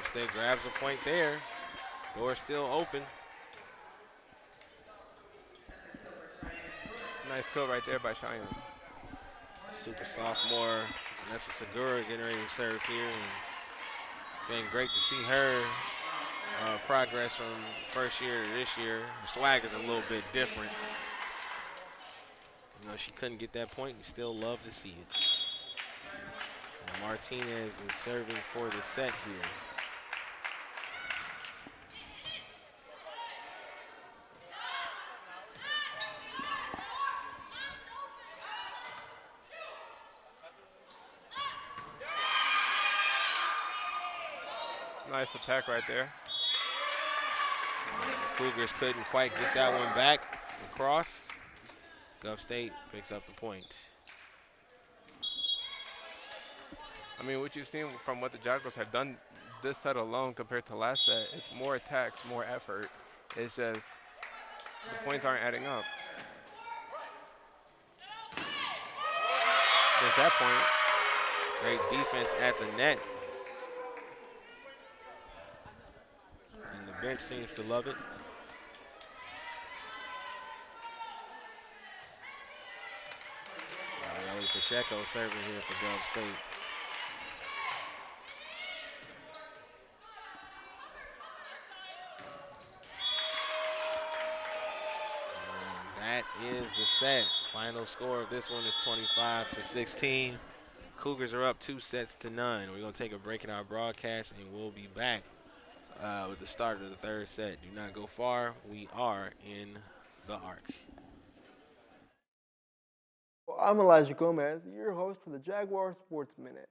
State grabs a point there. Door still open. Nice kill right there by Cheyenne. Super sophomore Vanessa Segura getting ready to serve here. And it's been great to see her progress from first year to this year. Her swag is a little bit different. You know, she couldn't get that point. You still love to see it. And Martinez is serving for the set here. Nice attack right there. Cougars couldn't quite get that one back across. Gov State picks up the point. I mean, what you've seen from what the Jaguars have done this set alone compared to last set, it's more attacks, more effort. It's just the points aren't adding up. There's that point. Great defense at the net. And the bench seems to love it. Ellie Pacheco serving here for Gov State. That is the set. Final score of this one is 25-16. Cougars are up 2-0. We're going to take a break in our broadcast, and we'll be back with the start of the third set. Do not go far. We are in the arc. Well, I'm Elijah Gomez, your host for the Jaguar Sports Minute.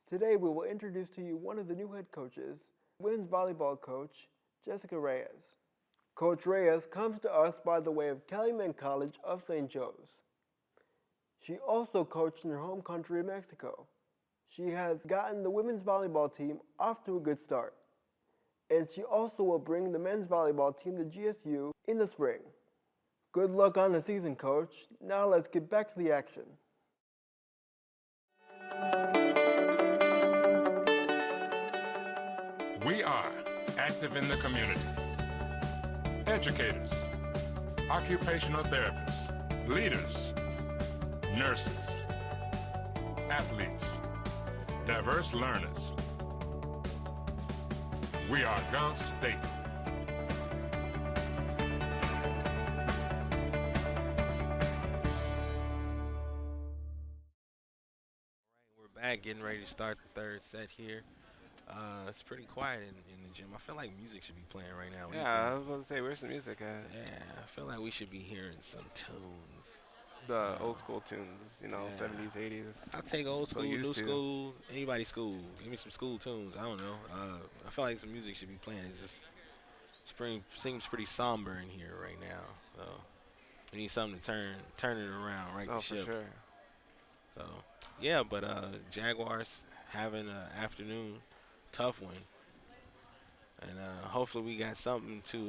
Today we will introduce to you one of the new head coaches, women's volleyball coach, Jessica Reyes. Coach Reyes comes to us by the way of Calumet College of St. Joe's. She also coached in her home country of Mexico. She has gotten the women's volleyball team off to a good start. And she also will bring the men's volleyball team to GSU in the spring. Good luck on the season, Coach. Now let's get back to the action. We are active in the community. Educators, occupational therapists, leaders, nurses, athletes, diverse learners. We are Gov State. back, getting ready to start the third set here. It's pretty quiet in the gym. I feel like music should be playing right now. What do you Yeah, I think? was about to say, where's the music at? Yeah, I feel like we should be hearing some tunes. The old school tunes, you know, Yeah. 70s, 80s. I'll take old So school, used new to. school, anybody school. Give me some school tunes. I don't know. I feel like some music should be playing. It just spring seems pretty somber in here right now. So we need something to turn it around, right? Oh, the for ship. sure. So yeah, but Jaguars having an afternoon tough one, and hopefully we got something to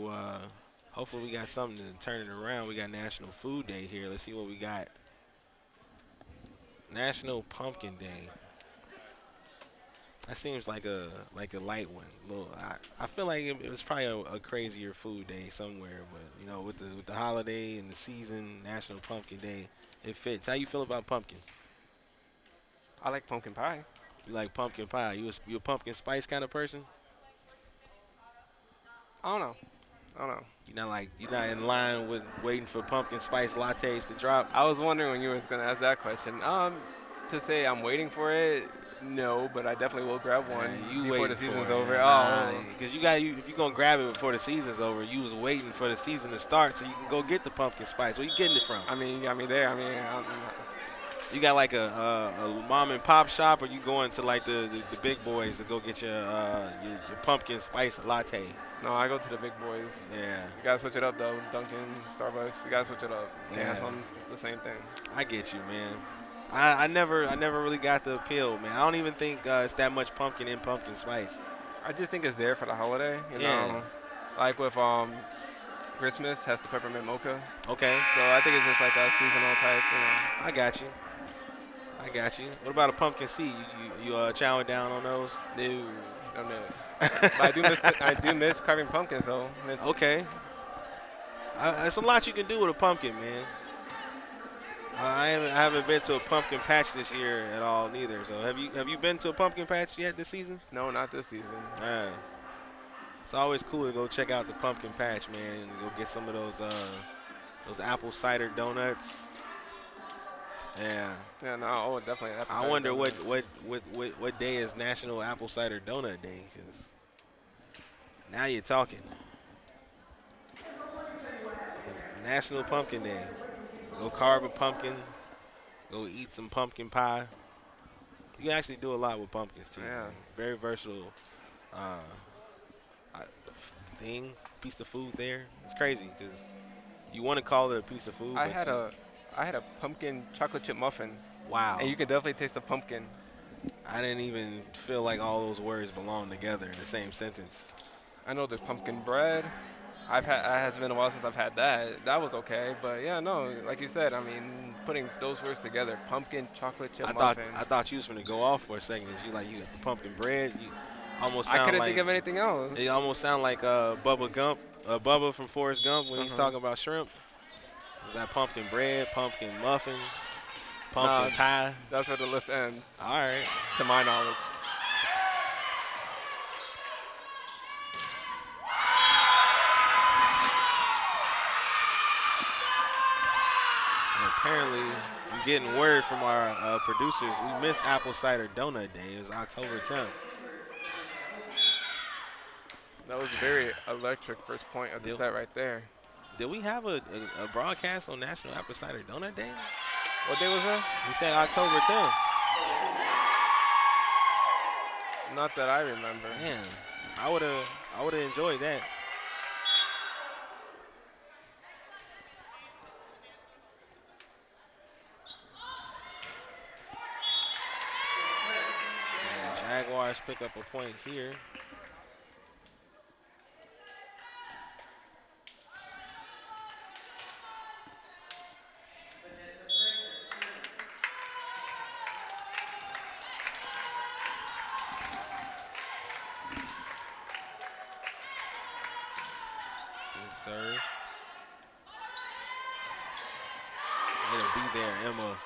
turn it around. We got National Food Day here. Let's see what we got. National Pumpkin Day. That seems like a light one. I feel like it was probably a crazier food day somewhere, but you know, with the holiday and the season, National Pumpkin Day, it fits. How you feel about pumpkin? I like pumpkin pie. You like pumpkin pie? You a pumpkin spice kind of person? I don't know. You're not in line with waiting for pumpkin spice lattes to drop. I was wondering when you was going to ask that question. To say I'm waiting for it, no, but I definitely will grab one before the season's over. Because if you're gonna grab it before the season's over, you was waiting for the season to start so you can go get the pumpkin spice. Where you getting it from? I mean, you got me there. You got like a mom and pop shop, or you going to like the big boys to go get your pumpkin spice latte? No, I go to the big boys. Yeah. You gotta switch it up though. Dunkin', Starbucks. You gotta switch it up. Can't have Yeah. something the same thing. I get you, man. I never really got the appeal, man. I don't even think it's that much pumpkin in pumpkin spice. I just think it's there for the holiday. You Yeah. know, like with Christmas has the peppermint mocha. Okay. So I think it's just like a seasonal type. You know. I got you. What about a pumpkin seed? You chowing down on those? No. But I do miss carving pumpkins though. Okay. It's a lot you can do with a pumpkin, man. I haven't been to a pumpkin patch this year at all, neither. So have you been to a pumpkin patch yet this season? No, not this season. Man, it's always cool to go check out the pumpkin patch, man, and go get some of those apple cider donuts. Yeah. Yeah, no, definitely. I wonder what day is National Apple Cider Donut Day, because now you're talking. National Pumpkin Day. Go carve a pumpkin. Go eat some pumpkin pie. You can actually do a lot with pumpkins too. Yeah. Man. Very versatile piece of food there. It's crazy because you want to call it a piece of food. I had a pumpkin chocolate chip muffin. Wow. And you can definitely taste the pumpkin. I didn't even feel like all those words belong together in the same sentence. I know there's pumpkin bread. It has been a while since I've had that. That was okay, but yeah, no, like you said, I mean, putting those words together, pumpkin chocolate chip muffin. I thought you was gonna go off for a second. You got the pumpkin bread. You almost I sound couldn't like think of anything else. it almost sound like Bubba from Forrest Gump when he's talking about shrimp. Is that pumpkin bread, pumpkin muffin, pumpkin pie? That's where the list ends. All right. To my knowledge. And apparently, I'm getting word from our producers. We missed Apple Cider Donut Day. It was October 10th. That was a very electric first point of the set right there. Did we have a broadcast on National Apple Cider Donut Day? What day was that? He said October 10th. Not that I remember. Man, I would have enjoyed that. And the Jaguars pick up a point here. Good serve. Way to be there, Emma.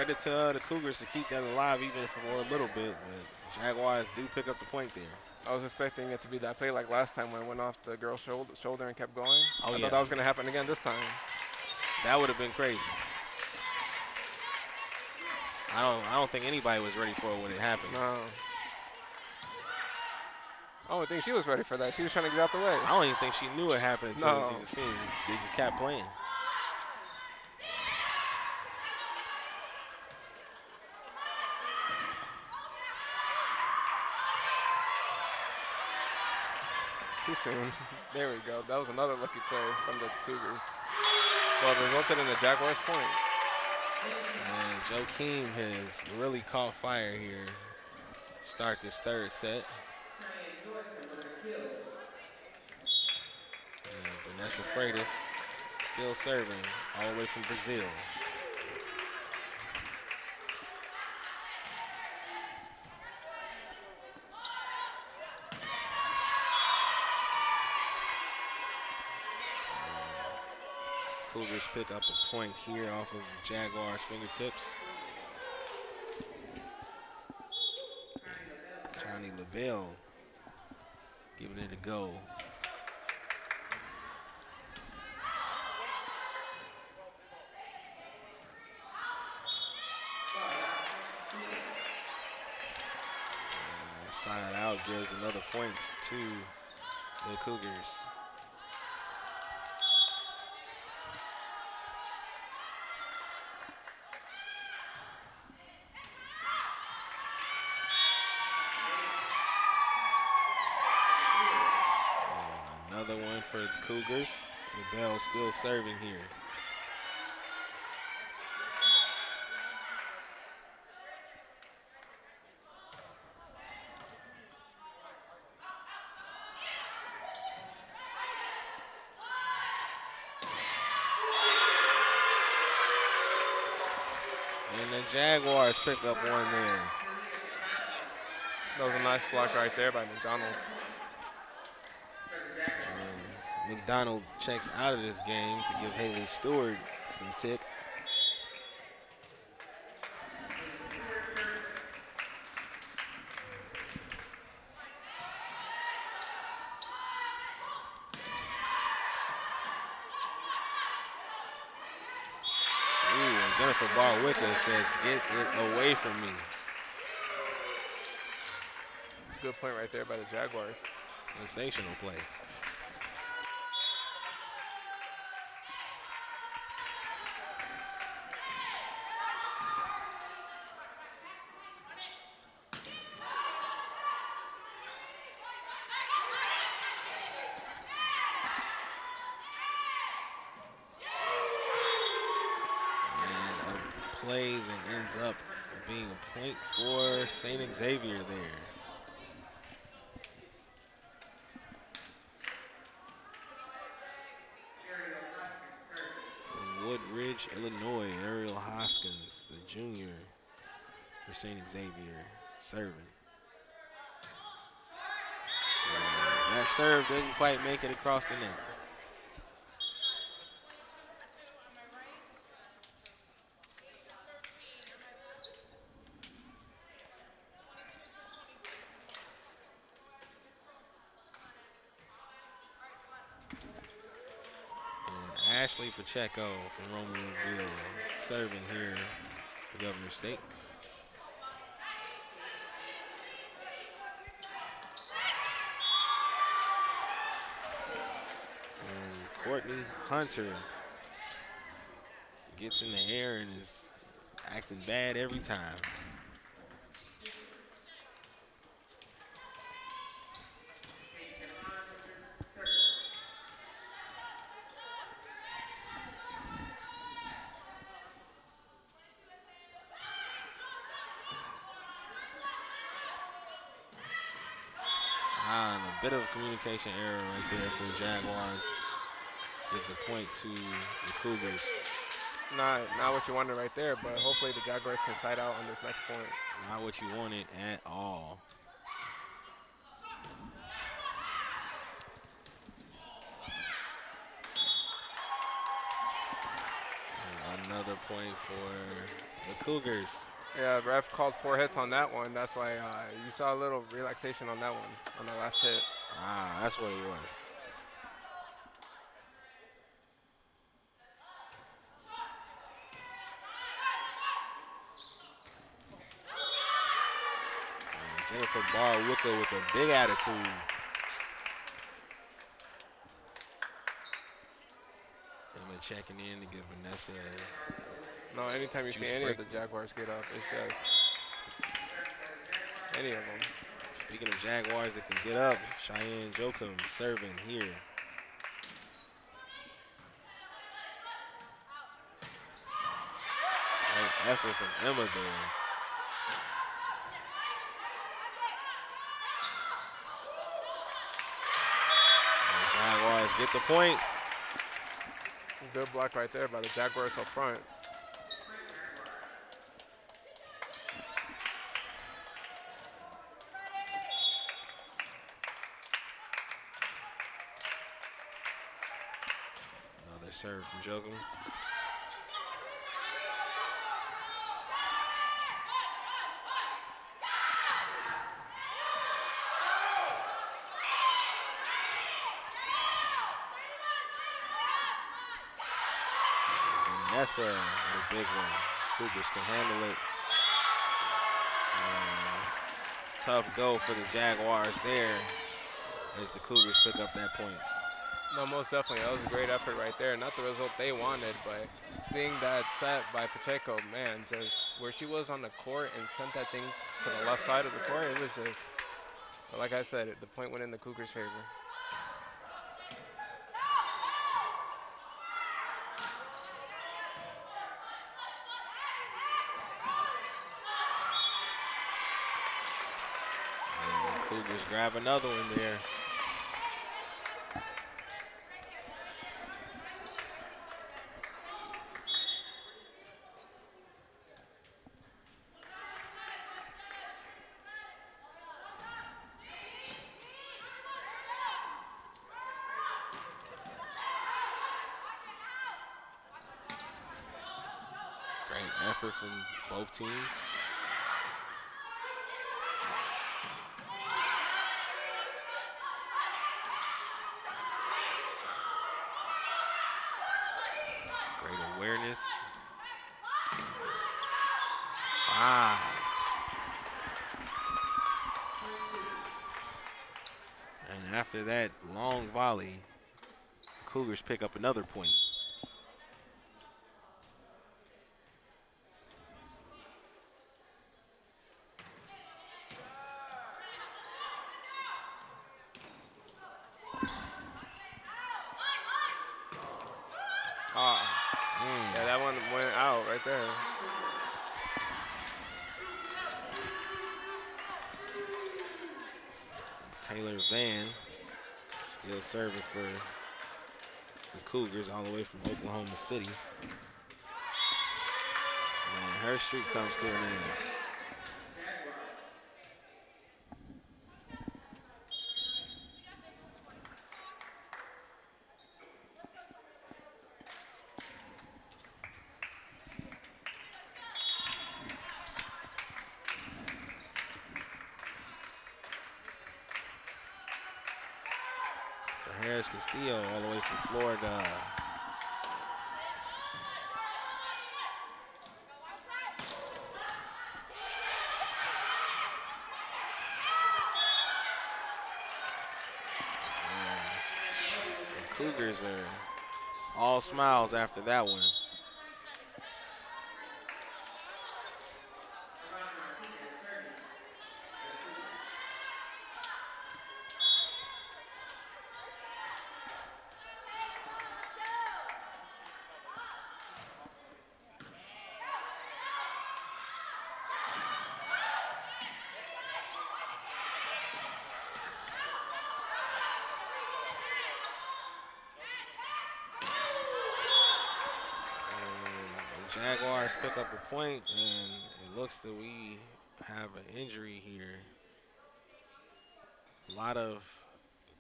Credit to the Cougars to keep that alive even for a little bit, but Jaguars do pick up the point there. I was expecting it to be that play like last time when it went off the girl's shoulder and kept going. Oh, I yeah. thought that was going to happen again this time. That would have been crazy. I don't think anybody was ready for it when it happened. No. I don't think she was ready for that. She was trying to get out the way. I don't even think she knew it happened until No. she just seen it. They just kept playing. Too soon. There we go. That was another lucky play from the Cougars. Well, it resulted in a Jaguars point. And Joakim has really caught fire here. Start this third set. And Vanessa Freitas still serving all the way from Brazil. Cougars pick up a point here off of the Jaguars' fingertips. Connie LaBelle giving it a go. Side out gives another point to the Cougars. Another one for the Cougars. LaBelle still serving here. And the Jaguars pick up one there. That was a nice block right there by McDonald. McDonald checks out of this game to give Haley Stewart some tick. Ooh, and Jennifer Barwicka says, "Get it away from me." Good point right there by the Jaguars. Sensational play. Play that ends up being a point for St. Xavier there. From Woodridge, Illinois, Ariel Hoskins, the junior for St. Xavier, serving. And that serve doesn't quite make it across the net. Ashley Pacheco from Romeoville serving here for Governor State. And Courtney Hunter gets in the air and is acting bad every time. And a bit of a communication error right there for the Jaguars. Gives a point to the Cougars. Not what you wanted right there, but hopefully the Jaguars can side out on this next point. Not what you wanted at all. And another point for the Cougars. Yeah, the ref called 4 hits on that one. That's why you saw a little relaxation on that one, on the last hit. Ah, that's what it was. And Jennifer Barr-Wooker with a big attitude. Emma checking in to give Vanessa. No, anytime you see any of the Jaguars get up, it's just any of them. Speaking of Jaguars that can get up, Cheyenne Jokum serving here. Great effort from Emma there. And the Jaguars get the point. Good block right there by the Jaguars up front. Another serve from Jokum. Vanessa with a big one. Cougars can handle it. And tough go for the Jaguars there as the Cougars pick up that point. No, most definitely. That was a great effort right there. Not the result they wanted, but seeing that set by Pacheco, man, just where she was on the court and sent that thing to the left side of the court, it was just, but like I said, the point went in the Cougars' favor. And the Cougars grab another one there. Great effort from both teams. Great awareness. Wow. And after that long volley, Cougars pick up another point. Yeah, that one went out right there. Taylor Van still serving for the Cougars all the way from Oklahoma City. And her streak comes to an end. Harris Castillo all the way from Florida. And the Cougars are all smiles after that one. Jaguars pick up a point, and it looks that we have an injury here. A lot of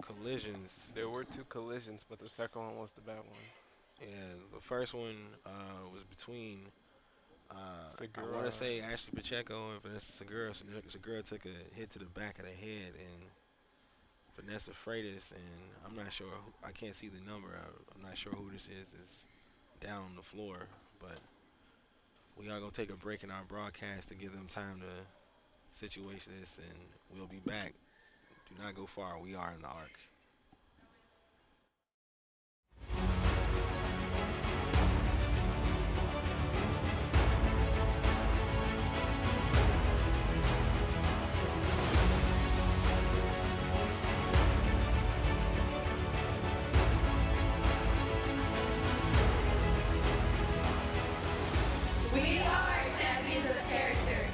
collisions. There were 2 collisions, but the second one was the bad one. Yeah, the first one was between, I want to Segura. say Ashley Pacheco and Vanessa Segura. Segura took a hit to the back of the head, and Vanessa Freitas, and I'm not sure, I can't see the number. I'm not sure who this is down on the floor, but we are going to take a break in our broadcast to give them time to situate this, and we'll be back. Do not go far. We are in the arc. We are champions of character.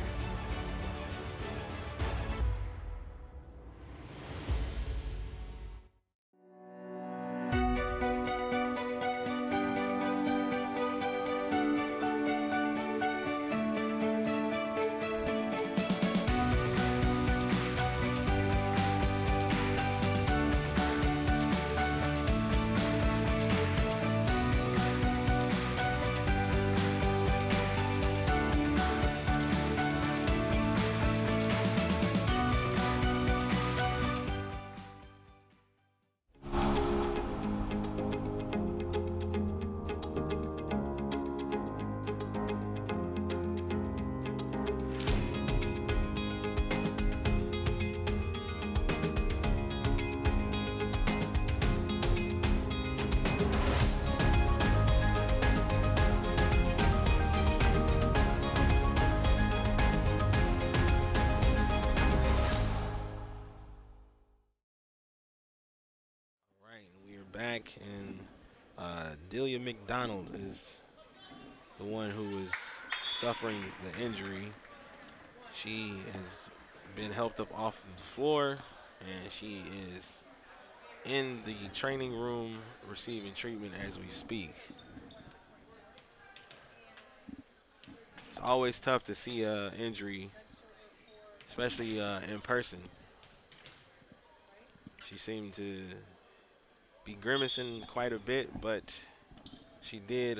All right, we are back, and Delia McDonald is the one who is suffering the injury. She has been helped up off of the floor, and she is in the training room receiving treatment as we speak. It's always tough to see an injury, especially in person. She seemed to be grimacing quite a bit, but she did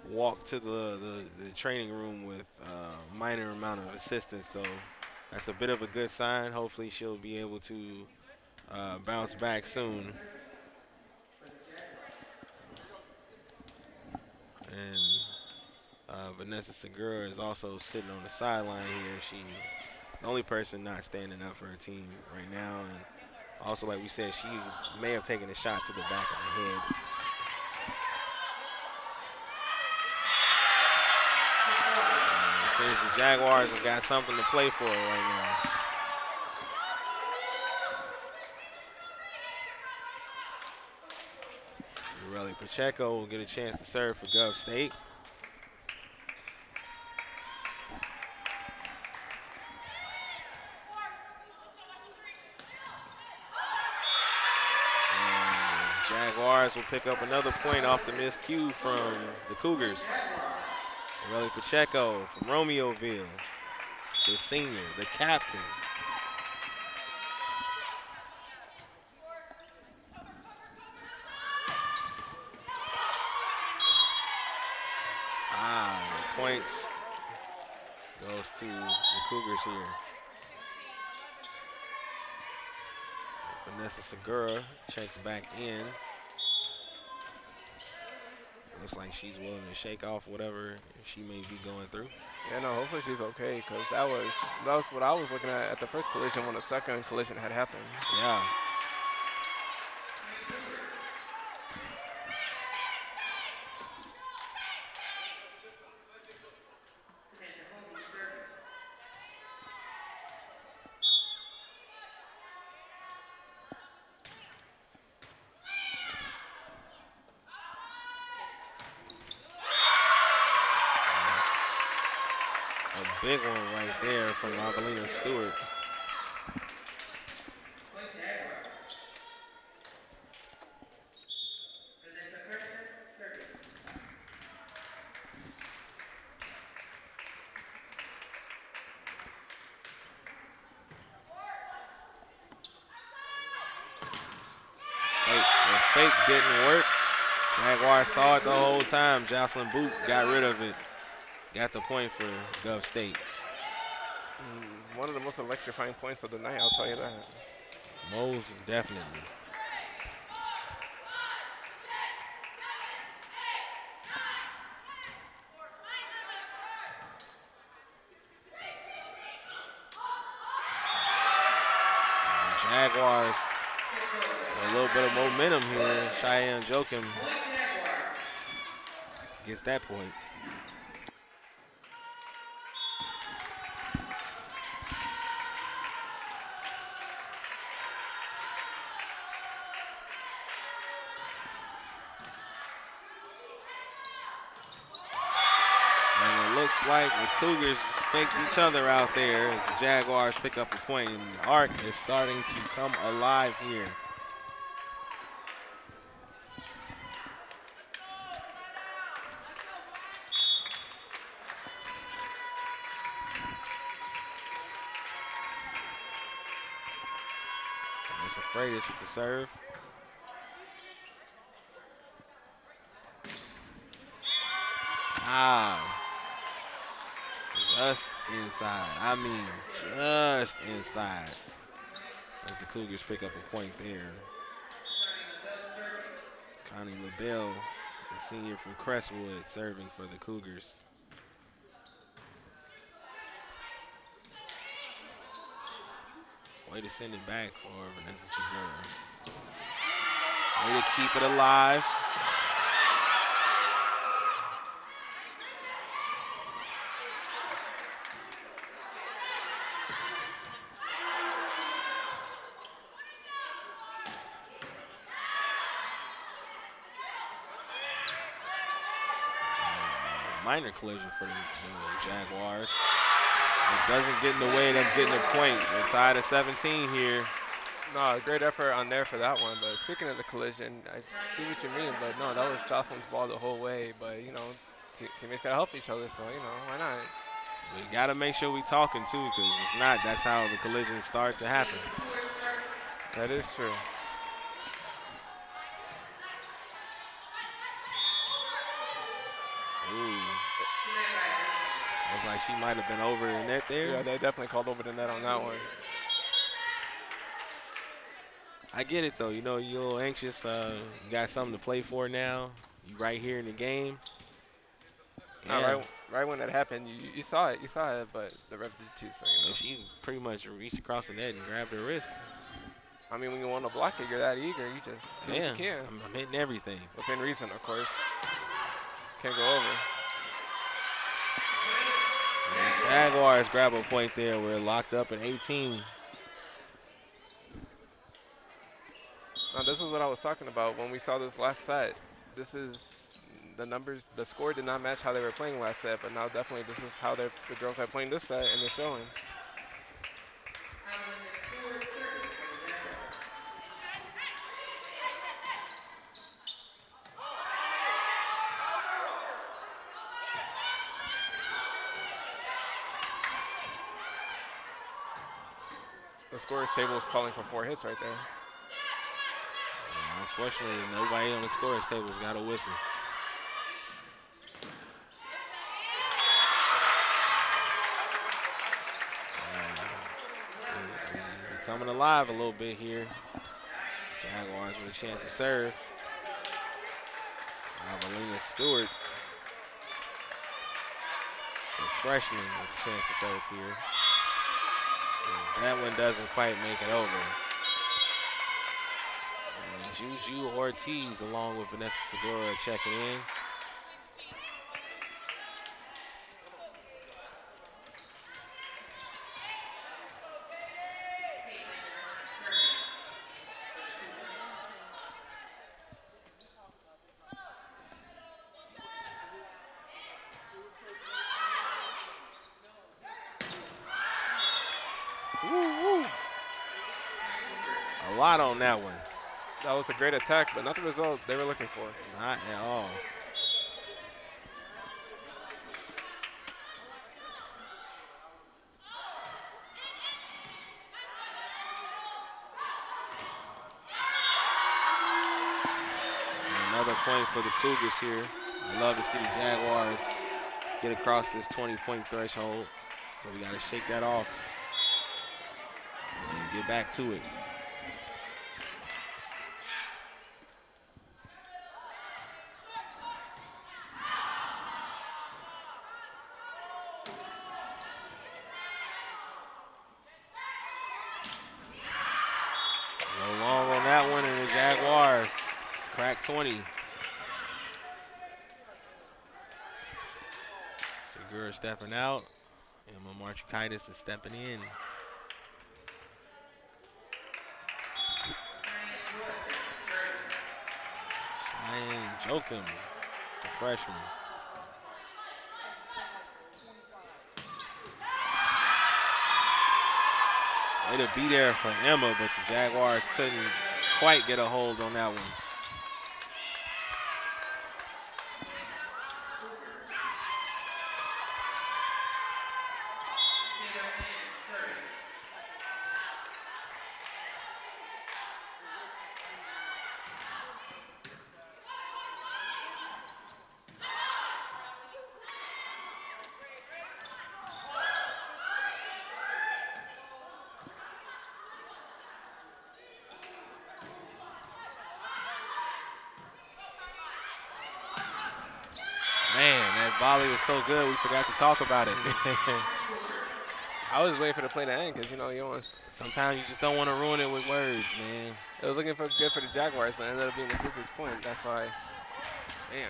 walk to the training room with a minor amount of assistance, so that's a bit of a good sign. Hopefully she'll be able to bounce back soon. And Vanessa Segura is also sitting on the sideline here. She's the only person not standing up for her team right now, and also, like we said, she may have taken a shot to the back of the head. It seems the Jaguars have got something to play for right now. Ureli Pacheco will get a chance to serve for Gov State. Jaguars will pick up another point off the miscue from the Cougars. Ureli Pacheco from Romeoville, the senior, the captain. The point goes to the Cougars here. Vanessa Segura checks back in. Looks like she's willing to shake off whatever she may be going through. Yeah, no, hopefully she's okay, because that was what I was looking at the first collision when the second collision had happened. Yeah. A big one right there from Avelina Stewart. The fake didn't work. Jaguars saw it the whole time. Jocelyn Boot got rid of it. Got the point for Gov State. One of the most electrifying points of the night, I'll tell you that. Most definitely. Jaguars, a little bit of momentum here. Cheyenne Joachim gets that point. And it looks like the Cougars faked each other out there as the Jaguars pick up a point. And the arc is starting to come alive here. It's Freitas with the serve. Just inside. I mean, just inside. As the Cougars pick up a point there. Connie LaBelle, the senior from Crestwood, serving for the Cougars. Way to send it back for Vanessa Segura. Way to keep it alive. Minor collision for the Jaguars. It doesn't get in the way of them getting a point. They're tied at 17 here. No, great effort on there for that one. But speaking of the collision, I see what you mean. But no, that was Jocelyn's ball the whole way. But, you know, teammates got to help each other. So, you know, why not? We got to make sure we talking, too, because if not, that's how the collisions start to happen. That is true. Ooh. Looks like she might have been over the net there. Yeah, they definitely called over the net on that one. I get it, though. You know, you're a little anxious. You got something to play for now. You right here in the game. Yeah. Right when that happened, you saw it. You saw it, but the ref did too. So, you know. And she pretty much reached across the net and grabbed her wrist. I mean, when you want to block it, you're that eager. You just do what you can. I'm hitting everything. Within reason, of course. Can't go over. And Jaguars grab a point there. We're locked up at 18. Now, this is what I was talking about when we saw this last set. This is the numbers. The score did not match how they were playing last set, but now definitely this is how the girls are playing this set, and they're showing. The scorer's table is calling for 4 hits right there. Unfortunately, nobody on the scorer's table's got a whistle. We're coming alive a little bit here. Jaguars with a chance to serve. Evelina Stewart, the freshman, with a chance to serve here. And that one doesn't quite make it over. Juju Ortiz along with Vanessa Segura checking in. Woo-woo. A lot on that one. That was a great attack, but not the result they were looking for. Not at all. another point for the Cougars here. I love to see the Jaguars get across this 20-point threshold. So we got to shake that off and get back to it. No long on that one, and the Jaguars crack 20. Segura stepping out, and Marchikaitis is stepping in. Cheyenne Jokum, the freshman. Way to be there for Emma, but the Jaguars couldn't quite get a hold on that one. Man, that volley was so good, we forgot to talk about it. I was waiting for the play to end because, you know, you don't want. Sometimes you just don't want to ruin it with words, man. It was looking good for the Jaguars, but it ended up being the Cougars' point. That's why, man.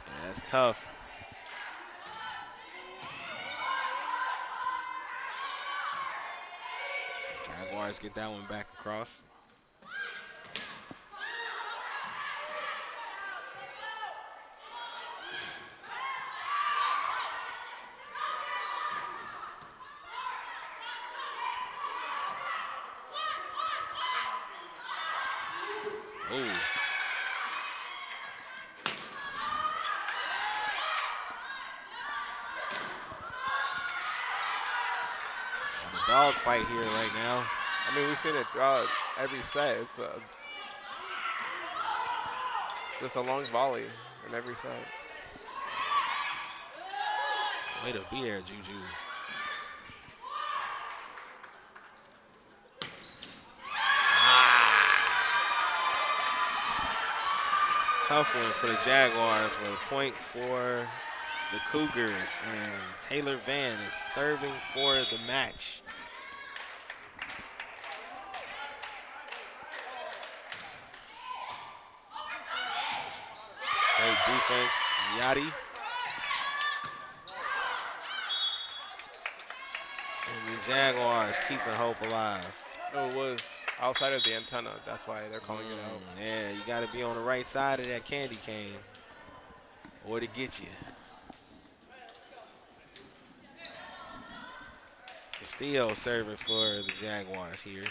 Yeah, that's tough. Jaguars get that one back across. Ooh. A dog fight here right now. I mean, we've seen it throughout every set. It's just a long volley in every set. Way to be there, Juju. Tough one for the Jaguars, but a point for the Cougars, and Taylor Van is serving for the match. Great defense, Yachty. And the Jaguars keeping hope alive. It was outside of the antenna. That's why they're calling it out. Yeah, you got to be on the right side of that candy cane or to get you. Castillo serving for the Jaguars here.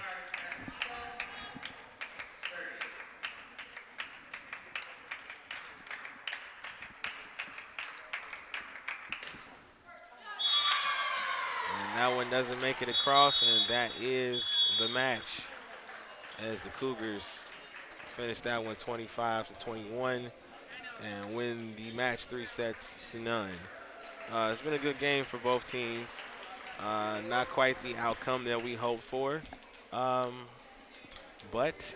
And that one doesn't make it across, and that is the match, as the Cougars finish that one 25-21 and win the match 3-0. It's been a good game for both teams. Not quite the outcome that we hoped for, but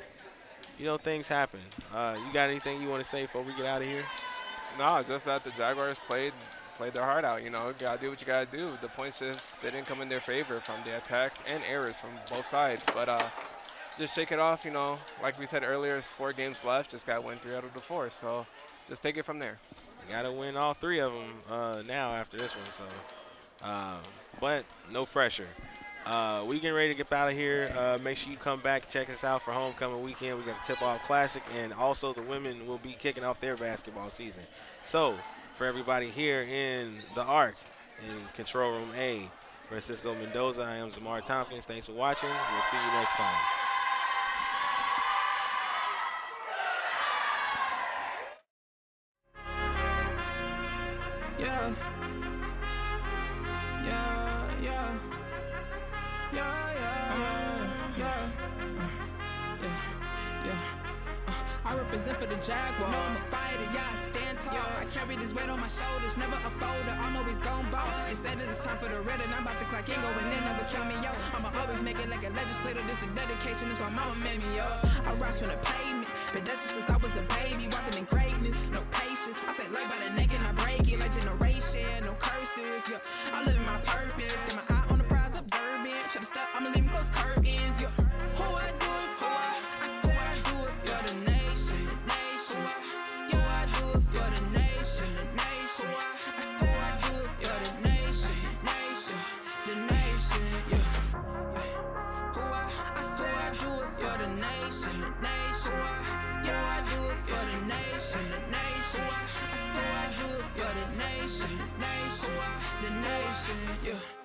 you know, things happen. You got anything you want to say before we get out of here? No, just that the Jaguars played their heart out. You know, gotta do what you gotta do. The points just didn't come in their favor from the attacks and errors from both sides. But just shake it off. You know, like we said earlier, it's 4 games left. Just gotta win 3 out of the 4. So just take it from there. You gotta win all 3 of them now after this one. So, but no pressure. We getting ready to get out of here. Make sure you come back, check us out for homecoming weekend. We got the Tip-Off Classic, and also the women will be kicking off their basketball season. So, for everybody here in the ARC, in Control Room A, Francisco Mendoza, I am Zamar Tompkins. Thanks for watching. We'll see you next time. Yeah. Yeah, yeah. Yeah. I represent represent for the Jaguars. No, I'm a fighter, yeah, I stand tall. I carry this weight on my shoulders, never a folder. I'm always gon' ball. They said that it's time for the red, and I'm about to clock in, go and then never count me, yo. I'ma always make it like a legislator. This is dedication, this why mama made me, yo. I rise from the pavement, but that's just since I was a baby, walking in greatness, no patience. I say light by the neck and I break it like generation, no curses, yeah. I live in my purpose, got my eye on the prize, observing. Should've stuck, I'ma leave 'em close curtains, yeah. Who I do it for? I say I do it for the nation, the nation. Yo, I do it for the nation, the nation. I say I do it for the nation, the nation, yeah. Who I say I do it for the nation, the nation. Yo, I do it for the nation, the nation. I say I do it for the nation, the nation, yeah.